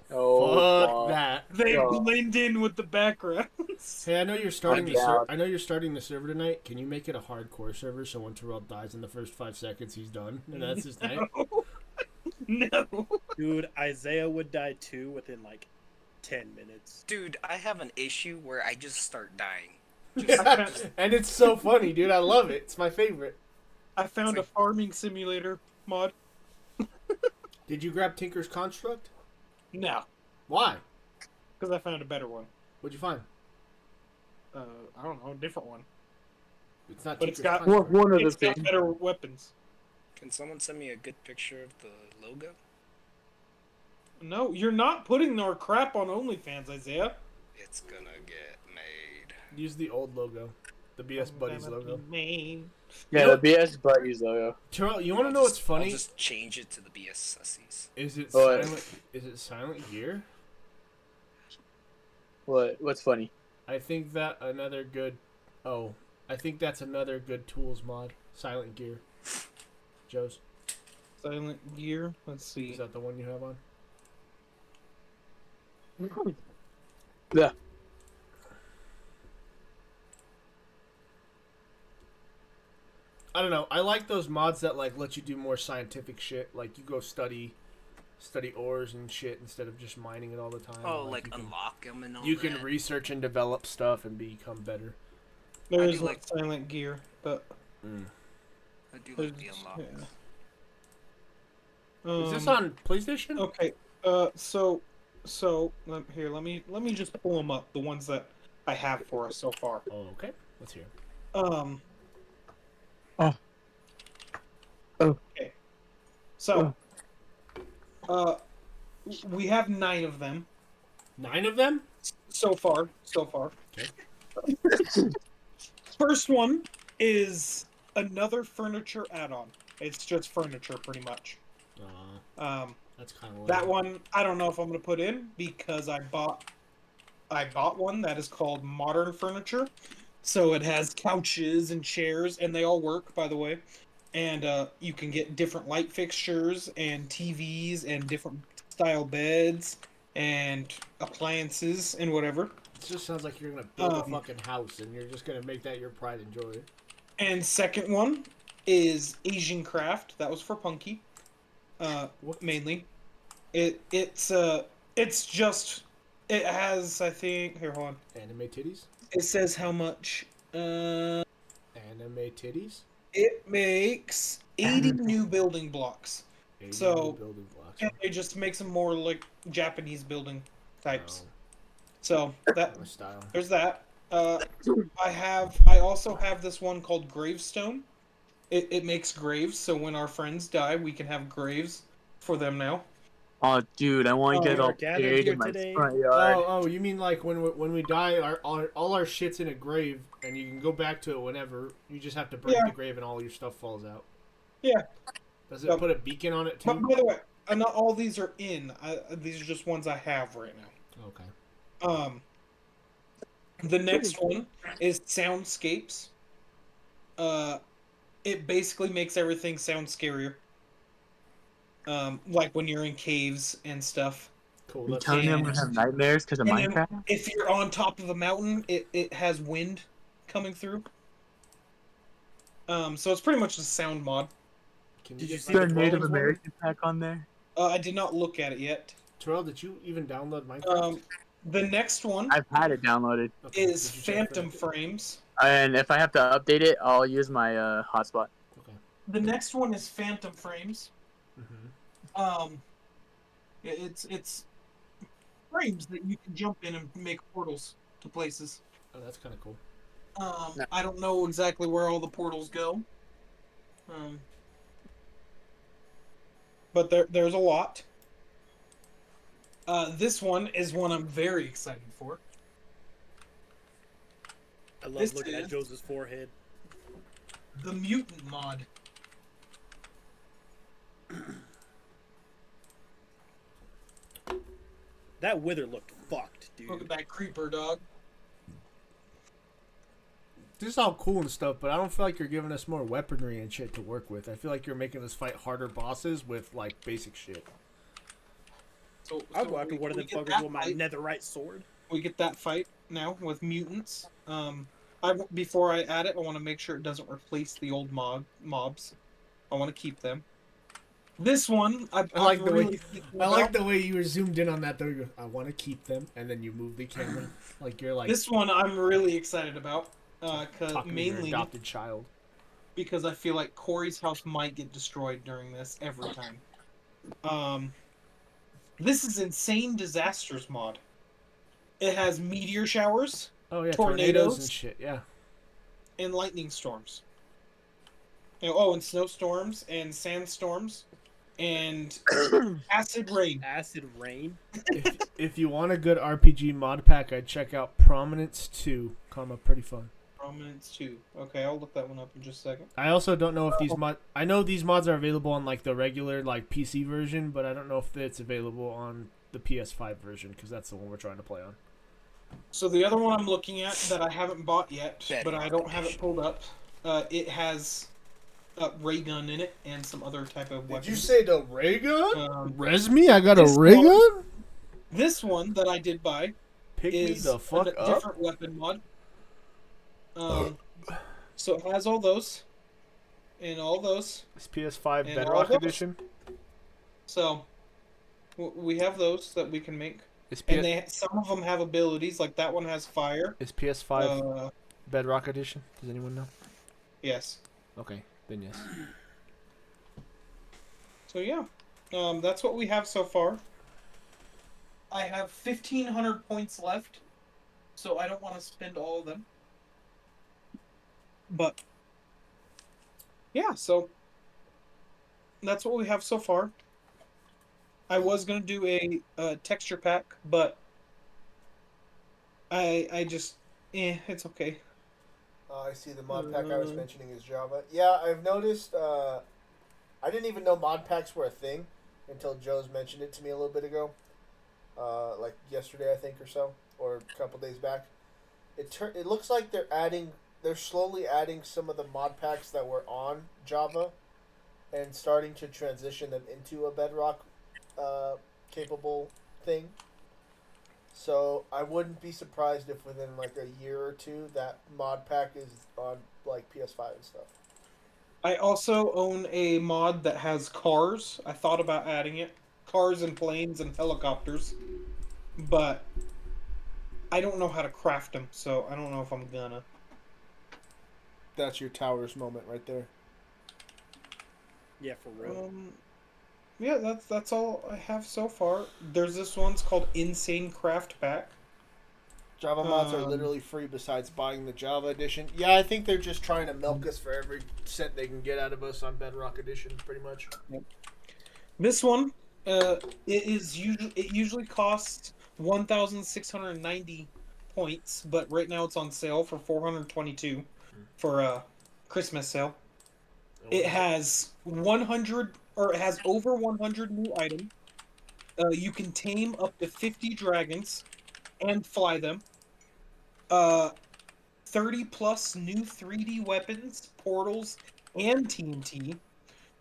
Fuck wow. that. They Oh. blend in with the backgrounds. Hey, I know you're starting I'm the down. I know you're starting the server tonight. Can you make it a hardcore server so when Terrell dies in the first 5 seconds, he's done, and that's his night? No. Dude, Isaiah would die too within like 10 minutes. Dude, I have an issue where I just start dying. And it's so funny, dude. I love it. It's my favorite. I found a farming simulator mod. Did you grab Tinker's Construct? No, Why? because I found a better one. What'd you find? I don't know, a different one. It's not But it's Tinker's got Construct. One of the It's got things. better weapons. Can someone send me a good picture of the logo? No, you're not putting our crap on OnlyFans, Isaiah. It's gonna get made. Use the old logo. The BS Buddies logo. Main. Yeah, You the BS Buddies logo. Terrell, you want to know what's I'll funny? just change it to the BS Sussies. Is it What? silent? Is it Silent Gear? What's funny? I think that another good. Oh, I think that's another good tools mod. Silent Gear. Joe's. Silent Gear. Let's see. Is that the one you have on? Yeah. I don't know. I like those mods that like let you do more scientific shit. Like you go study ores and shit instead of just mining it all the time. Oh, like you can, unlock them and all you that. can research and develop stuff and become better. There I is do like like- Silent Gear, but I do like the there's- unlock. yeah. Is this on PlayStation? Okay. So here, let me just pull them up. The ones that I have for us so far. Oh, okay. Let's hear. Okay. So, we have 9 of them 9 of them? so far. Okay. First one is another furniture add-on. It's just furniture, pretty much. That's kind of That one I don't know if I'm gonna put in because I bought one that is called Modern Furniture. So it has couches and chairs, and they all work, by the way. And you can get different light fixtures and TVs and different style beds and appliances and whatever. It just sounds like you're gonna build a fucking house and you're just gonna make that your pride and joy. And second one is Asian Craft. That was for Punky. Mainly. It's just it has, I think, here, hold on. Anime titties? It says how much. Anime titties? It makes 80 new building blocks. 80 So building blocks. and it just makes them more like Japanese building types. Oh, So that my style. there's that. I also have this one called Gravestone. It makes graves, so when our friends die, we can have graves for them now. Oh, dude, I want to get all gathered buried here in my today. front yard. Oh, you mean like when we die, all our shit's in a grave, and you can go back to it whenever. You just have to break the grave, and all your stuff falls out. Yeah. Does it put a beacon on it too? But by the way, not all these are in. These are just ones I have right now. Okay. The next one is Soundscapes. It basically makes everything sound scarier. Like when you're in caves and stuff. Cool. You telling me I'm gonna have nightmares because of And Minecraft? then if you're on top of a mountain, it has wind coming through. So it's pretty much a sound mod. Did you see the Native American pack on there? I did not look at it yet. Terrell, did you even download Minecraft? The next one I've had it downloaded. is Phantom Frames. And if I have to update it, I'll use my hotspot. Okay. The next one is Phantom Frames. Mm-hmm. It's frames that you can jump in and make portals to places. Oh, that's kind of cool. I don't know exactly where all the portals go. But there's a lot. This one is one I'm very excited for. I love looking at Joe's forehead. The Mutant mod. That wither looked fucked, dude. Look at that creeper, dog. This is all cool and stuff, but I don't feel like you're giving us more weaponry and shit to work with. I feel like you're making us fight harder bosses with like basic shit. So I'll go after one of them fuckers with my netherite sword. We get that fight now with mutants. Before I add it, I want to make sure it doesn't replace the old mobs. I want to keep them. This one, I like the way you were zoomed in on that. Though, I want to keep them, and then you move the camera like you're like. This one I'm really excited about, mainly your adopted child. Because I feel like Corey's house might get destroyed during this every time. This is Insane Disasters mod. It has meteor showers. Oh yeah, tornadoes and shit. Yeah. And lightning storms. And snowstorms and sandstorms. And acid rain. Acid rain? If you want a good RPG mod pack, I'd check out Prominence 2. Pretty fun. Prominence 2. Okay, I'll look that one up in just a second. I also don't know if these I know these mods are available on like the regular like PC version, but I don't know if it's available on the PS5 version because that's the one we're trying to play on. So the other one I'm looking at that I haven't bought yet, but I don't have it pulled up. It has a ray gun in it and some other type of weapon. Did you say the ray gun? Res me? I got a ray gun? This one that I did buy is the fuck a up? different weapon mod. So it has all those. And all those. It's PS5 Bedrock Edition. So we have those that we can make. And some of them have abilities, like that one has fire. Is PS5 Bedrock Edition? Does anyone know? Yes. Okay, then yes. So yeah, that's what we have so far. I have 1,500 points left. so I don't want to spend all of them. But yeah, so that's what we have so far. I was gonna do a texture pack, but I just it's okay. I see the mod pack I was mentioning is Java. Yeah, I've noticed. I didn't even know mod packs were a thing until Joe's mentioned it to me a little bit ago. Like yesterday, I think, or so, or a couple days back. It looks like they're slowly adding some of the mod packs that were on Java, and starting to transition them into a Bedrock capable thing. So I wouldn't be surprised if within like a year or two that mod pack is on like PS5 and stuff. I also own a mod that has cars. I thought about adding it. Cars and planes and helicopters. But I don't know how to craft them, so I don't know if I'm gonna. That's your towers moment right there. Yeah, for real. Yeah, that's all I have so far. There's this one's called Insane Craft Pack. Java mods are literally free besides buying the Java edition. Yeah, I think they're just trying to milk us for every cent they can get out of us on Bedrock Edition, pretty much. Yep. This one, it usually costs 1,690 points, but right now it's on sale for 422 for a Christmas sale. It has 100 or it has over 100 new items. You can tame up to 50 dragons and fly them. 30 plus new 3D weapons, portals, and TNT.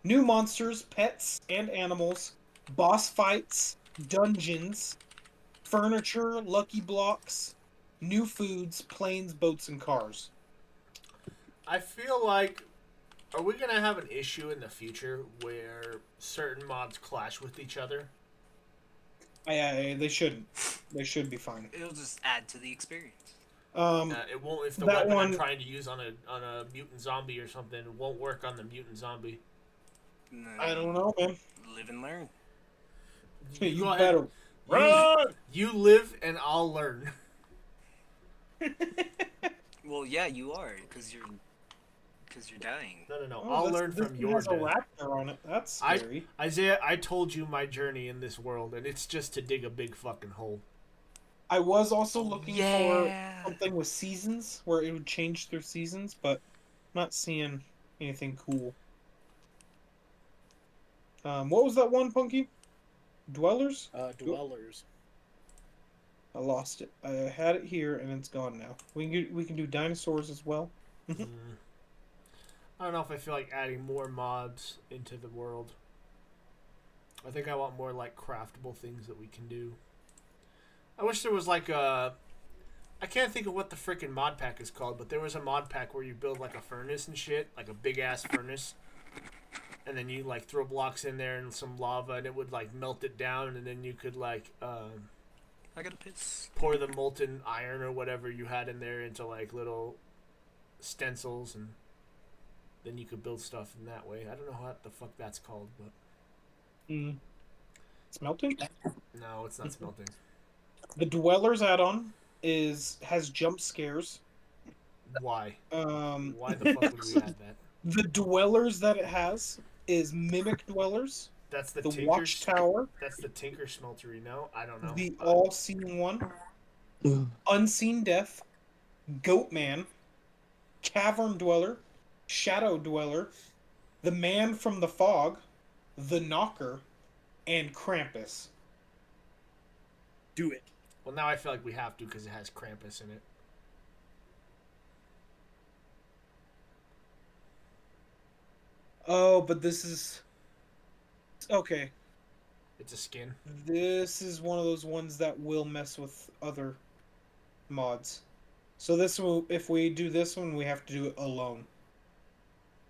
New monsters, pets, and animals. Boss fights, dungeons, furniture, lucky blocks, new foods, planes, boats, and cars. I feel like, are we going to have an issue in the future where certain mods clash with each other? They shouldn't. They should be fine. It'll just add to the experience. It won't if the weapon I'm trying to use on a mutant zombie or something. It won't work on the mutant zombie. I don't know, man. Live and learn. You better run. You live and I'll learn. Well, yeah, you are because you're dying. No. I'll learn from your death. There's a raptor on it. That's scary. Isaiah, I told you my journey in this world, and it's just to dig a big fucking hole. I was also looking for something with seasons, where it would change through seasons, but I'm not seeing anything cool. What was that one, Punky? Dwellers? Dwellers. I lost it. I had it here, and it's gone now. We can do dinosaurs as well. I don't know if I feel like adding more mods into the world. I think I want more like craftable things that we can do. I wish there was like a... I can't think of what the freaking mod pack is called, but there was a mod pack where you build like a furnace and shit, like a big ass furnace, and then you like throw blocks in there and some lava, and it would like melt it down, and then you could like I got a piss. pour the molten iron or whatever you had in there into like little stencils, and then you could build stuff in that way. I don't know what the fuck that's called, but Smelting? No, it's not smelting. The Dwellers add-on has jump scares. Why? Why the fuck would we add that? The Dwellers that it has is Mimic Dwellers. That's the Watchtower. That's the Tinker Smeltery, no? I don't know. The All-Seeing One. Unseen Death. Goatman. Cavern Dweller. Shadow Dweller. The Man from the Fog. The Knocker. And Krampus. Do it. Well, now I feel like we have to because it has Krampus in it. Oh, but this is... Okay. It's a skin. This is one of those ones that will mess with other mods. So this will, if we do this one, we have to do it alone.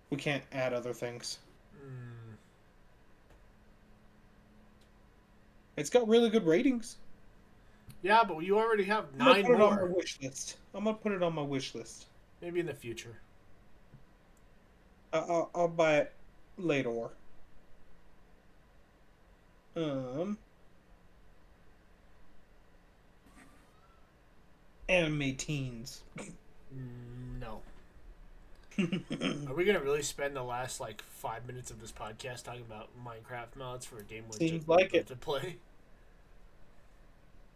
We can't add other things. It's got really good ratings. Yeah, but you already have 9 I'm gonna put it more. on my wish list. I'm gonna put it on my wish list. Maybe in the future. I'll buy it later. anime teens. No. Are we gonna really spend the last like 5 minutes of this podcast talking about Minecraft mods for a game we're Seems like it. to play?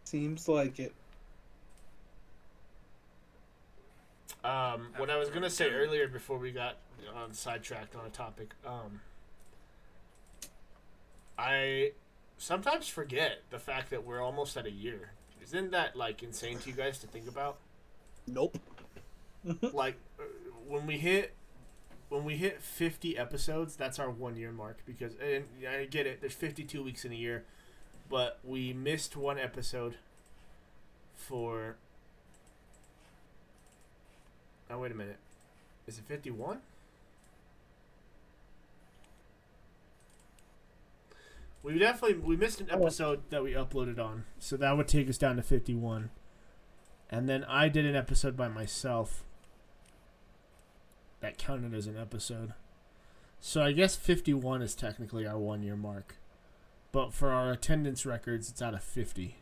Seems like it. What I was gonna say earlier before we got sidetracked on a topic, I sometimes forget the fact that we're almost at a year. Isn't that like insane to you guys to think about? Nope. Like when we hit 50 episodes, that's our 1 year mark because and I get it. There's 52 weeks in a year, but we missed one episode for. Oh wait a minute, is it 51? We missed an episode that we uploaded on, so that would take us down to 51. And then I did an episode by myself. That counted as an episode. So I guess 51 is technically our 1 year mark. But for our attendance records, it's out of 50.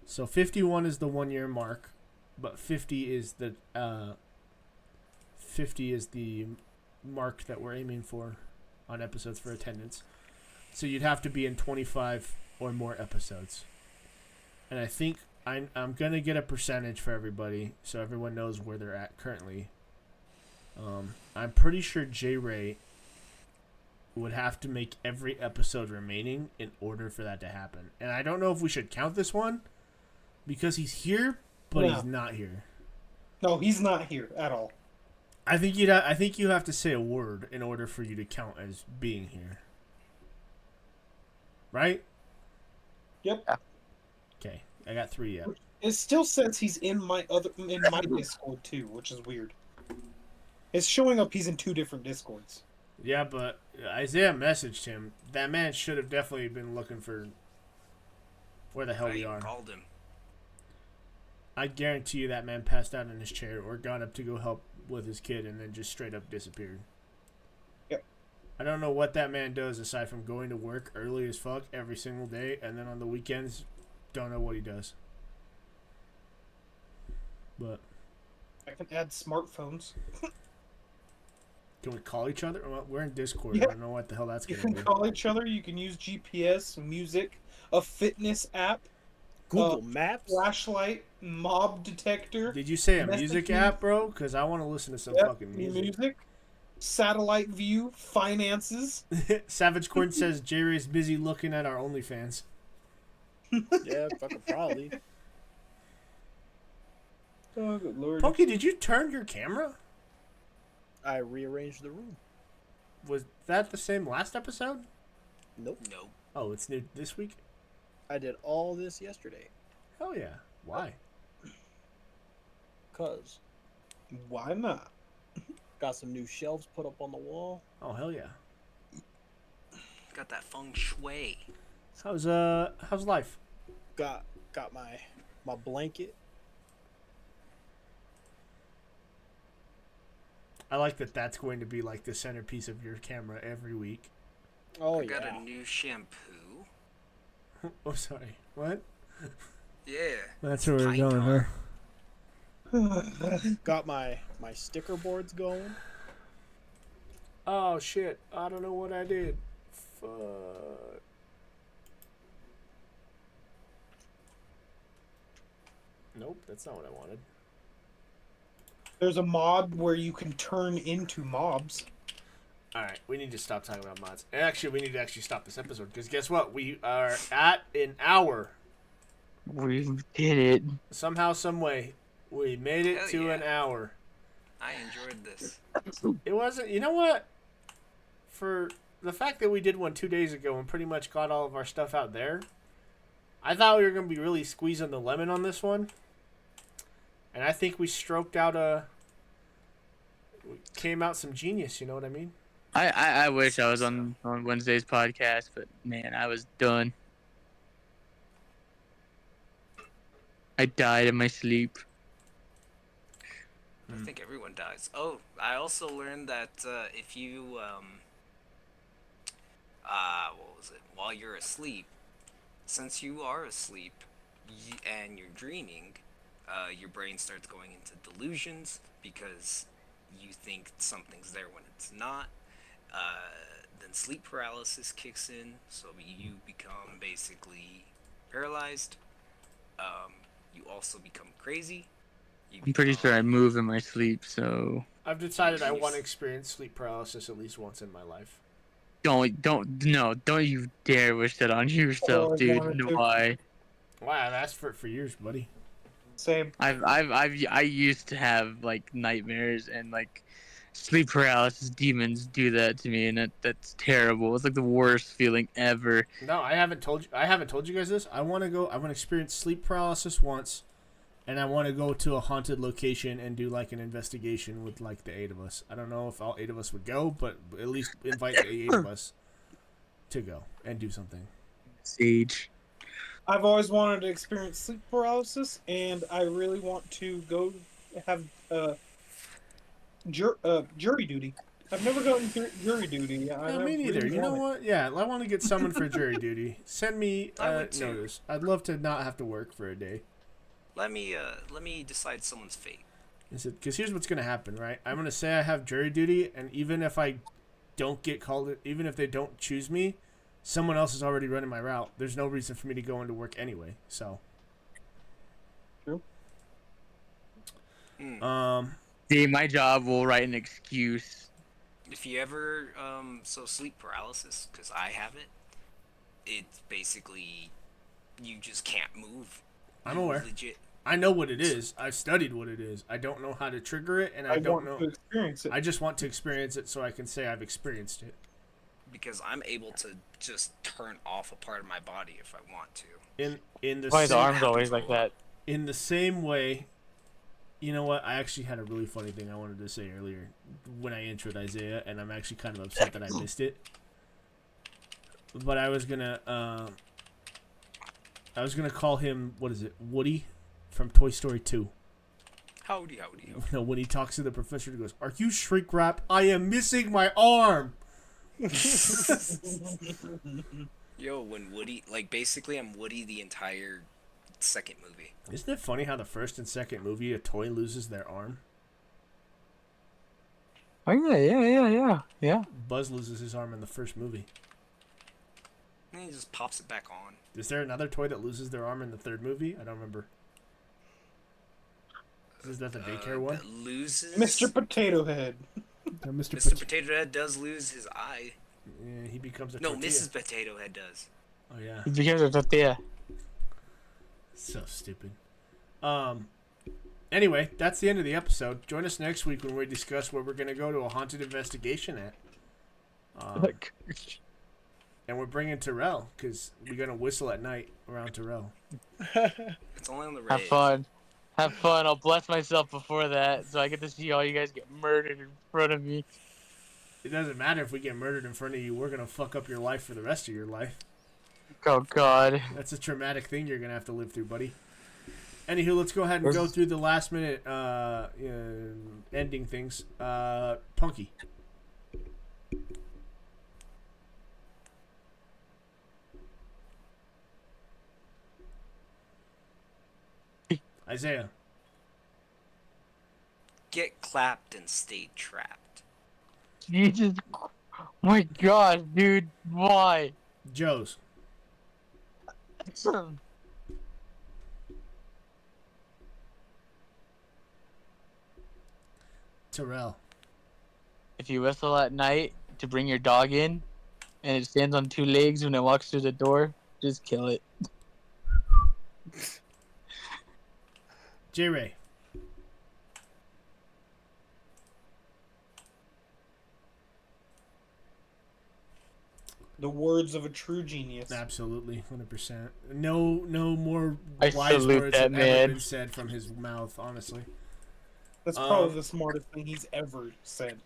So 51 is the 1 year mark, but 50 is the mark that we're aiming for on episodes for attendance. So you'd have to be in 25 or more episodes. And I think I'm going to get a percentage for everybody so everyone knows where they're at currently. I'm pretty sure J-Ray would have to make every episode remaining in order for that to happen. And I don't know if we should count this one because he's here, but he's not here. No, he's not here at all. I think you have to say a word in order for you to count as being here. Right? Yep. Okay, I got 3 yet. It still says he's in my Discord too, which is weird. It's showing up he's in 2 different Discords. Yeah, but Isaiah messaged him. That man should have definitely been looking for where the hell we are. Called him. I guarantee you that man passed out in his chair or got up to go help with his kid and then just straight up disappeared. Yep. I don't know what that man does aside from going to work early as fuck every single day and then on the weekends, don't know what he does. But I can add smartphones. can we call each other? Well, we're in Discord. Yeah. I don't know what the hell that's You going to can be. call each other. You can use GPS, music, a fitness app, Google Maps. flashlight, mob detector. Did you say a music messaging. app, bro? Because I want to listen to some Yep, fucking music. Satellite view, finances. Savage Corn says Jerry's busy looking at our OnlyFans. Yeah, fucking probably. Oh, good lord. Punky, did you turn your camera? I rearranged the room. Was that the same last episode? Nope. Nope. Oh, it's new this week? I did all this yesterday. Hell yeah. Why? Cause Why not? got some new shelves put up on the wall. Oh, hell yeah. Got that feng shui. How's life? Got my blanket. I like that that's going to be like the centerpiece of your camera every week. Oh I got yeah. a new shampoo. Oh, sorry. What? Yeah. That's where we're Tight going, huh? Got my sticker boards going. Oh, shit. I don't know what I did. Fuck. Nope, that's not what I wanted. There's a mod where you can turn into mobs. Alright, we need to stop talking about mods. Actually, we need to actually stop this episode, because guess what? We are at an hour. We did it. Somehow, some way, we made it Hell to yeah. an hour. I enjoyed this. It wasn't, you know what? For the fact that we did one 2 days ago and pretty much got all of our stuff out there, I thought we were going to be really squeezing the lemon on this one. And I think we stroked out came out some genius, you know what I mean? I wish I was on Wednesday's podcast, but man, I was done. I died in my sleep. I think everyone dies. Oh, I also learned that if you, what was it? While you're asleep, since you are asleep and you're dreaming, your brain starts going into delusions because you think something's there when it's not. Then sleep paralysis kicks in, so you become basically paralyzed. You also become crazy. I'm pretty sure I move in my sleep, so I've decided I want to experience sleep paralysis at least once in my life. don't you dare wish that on yourself, dude. No, why? Why? I've asked for it for years, buddy. Same. I used to have like nightmares and like sleep paralysis demons do that to me, and that's terrible. It's like the worst feeling ever. No, I haven't told you guys this. I want to experience sleep paralysis once, and I want to go to a haunted location and do like an investigation with like the 8 of us. I don't know if all 8 of us would go, but at least invite the 8 of us to go and do something. Sage. I've always wanted to experience sleep paralysis, and I really want to go have jury duty. I've never gotten jury duty. Yeah, me neither. You know what? Yeah, I want to get summoned for jury duty. Send me notice. I'd love to not have to work for a day. Let me decide someone's fate. Is it? Because here's what's gonna happen, right? I'm gonna say I have jury duty, and even if I don't get called, even if they don't choose me, someone else is already running my route. There's no reason for me to go into work anyway. So. True. See, my job will write an excuse. If you ever so sleep paralysis, because I have it, it's basically you just can't move. I'm aware. Legit. I know what it is. I've studied what it is. I don't know how to trigger it, and I don't know. To experience it. I just want to experience it so I can say I've experienced it. Because I'm able to just turn off a part of my body if I want to. In the Why the same, arms always like that? in the same way, you know what? I actually had a really funny thing I wanted to say earlier when I introed Isaiah, and I'm actually kind of upset that I missed it. But I was gonna call him, what is it, Woody from Toy Story 2. Howdy. No, when he talks to the professor, he goes, "Are you shrink wrap? I am missing my arm." Yo, when Woody, like, basically I'm Woody the entire second movie. Isn't it funny how the first and second movie a toy loses their arm? Oh yeah. Buzz loses his arm in the first movie. And he just pops it back on. Is there another toy that loses their arm in the third movie? I don't remember. Is that the daycare one? That loses. Mr. Potato Head. Mr. Potato Head does lose his eye. Yeah, he becomes a No, tortilla. Mrs. Potato Head does. Oh yeah. Because of tortilla. So stupid. Anyway, that's the end of the episode. Join us next week when we discuss where we're gonna go to a haunted investigation at. And we're bringing Terrell because we're gonna whistle at night around Terrell. It's only on the Have fun. Have fun. I'll bless myself before that, so I get to see all you guys get murdered in front of me. It doesn't matter if we get murdered in front of you. We're gonna fuck up your life for the rest of your life. Oh God. That's a traumatic thing you're gonna have to live through, buddy. Anywho, let's go ahead and go through the last minute ending things. Punky. Isaiah. Get clapped and stay trapped. Jesus. My God, dude. Why? Joe's. Terrell. If you whistle at night to bring your dog in, and it stands on 2 legs when it walks through the door, just kill it. J-Ray. The words of a true genius. Absolutely, 100%. No more I wise salute words that have ever man. been said from his mouth, honestly. That's probably the smartest thing he's ever said.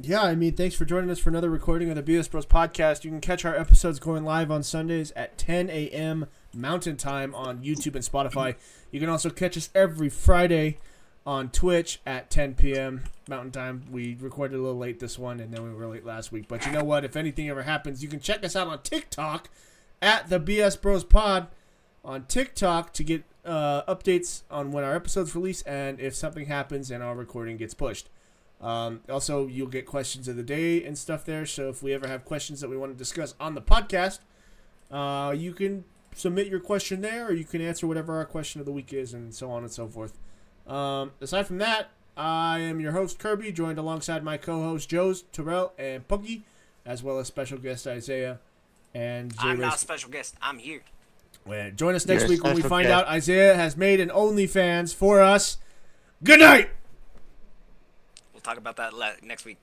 Yeah, I mean, thanks for joining us for another recording of the BS Bros podcast. You can catch our episodes going live on Sundays at 10 a.m. Mountain Time on YouTube and Spotify. You can also catch us every Friday on Twitch at 10 p.m. Mountain Time. We recorded a little late this one, and then we were late last week. But you know what? If anything ever happens, you can check us out on TikTok at the BS Bros Pod on TikTok to get updates on when our episodes release and if something happens and our recording gets pushed. Also, you'll get questions of the day and stuff there. So if we ever have questions that we want to discuss on the podcast, you can submit your question there, or you can answer whatever our question of the week is, and so on and so forth. Aside from that, I am your host, Kirby, joined alongside my co-hosts, Joes, Terrell, and Punky, as well as special guest Isaiah and Jay. I'm not a special guest. I'm here. Well, join us next week when we find out Isaiah has made an OnlyFans for us. Good night! We'll talk about that next week.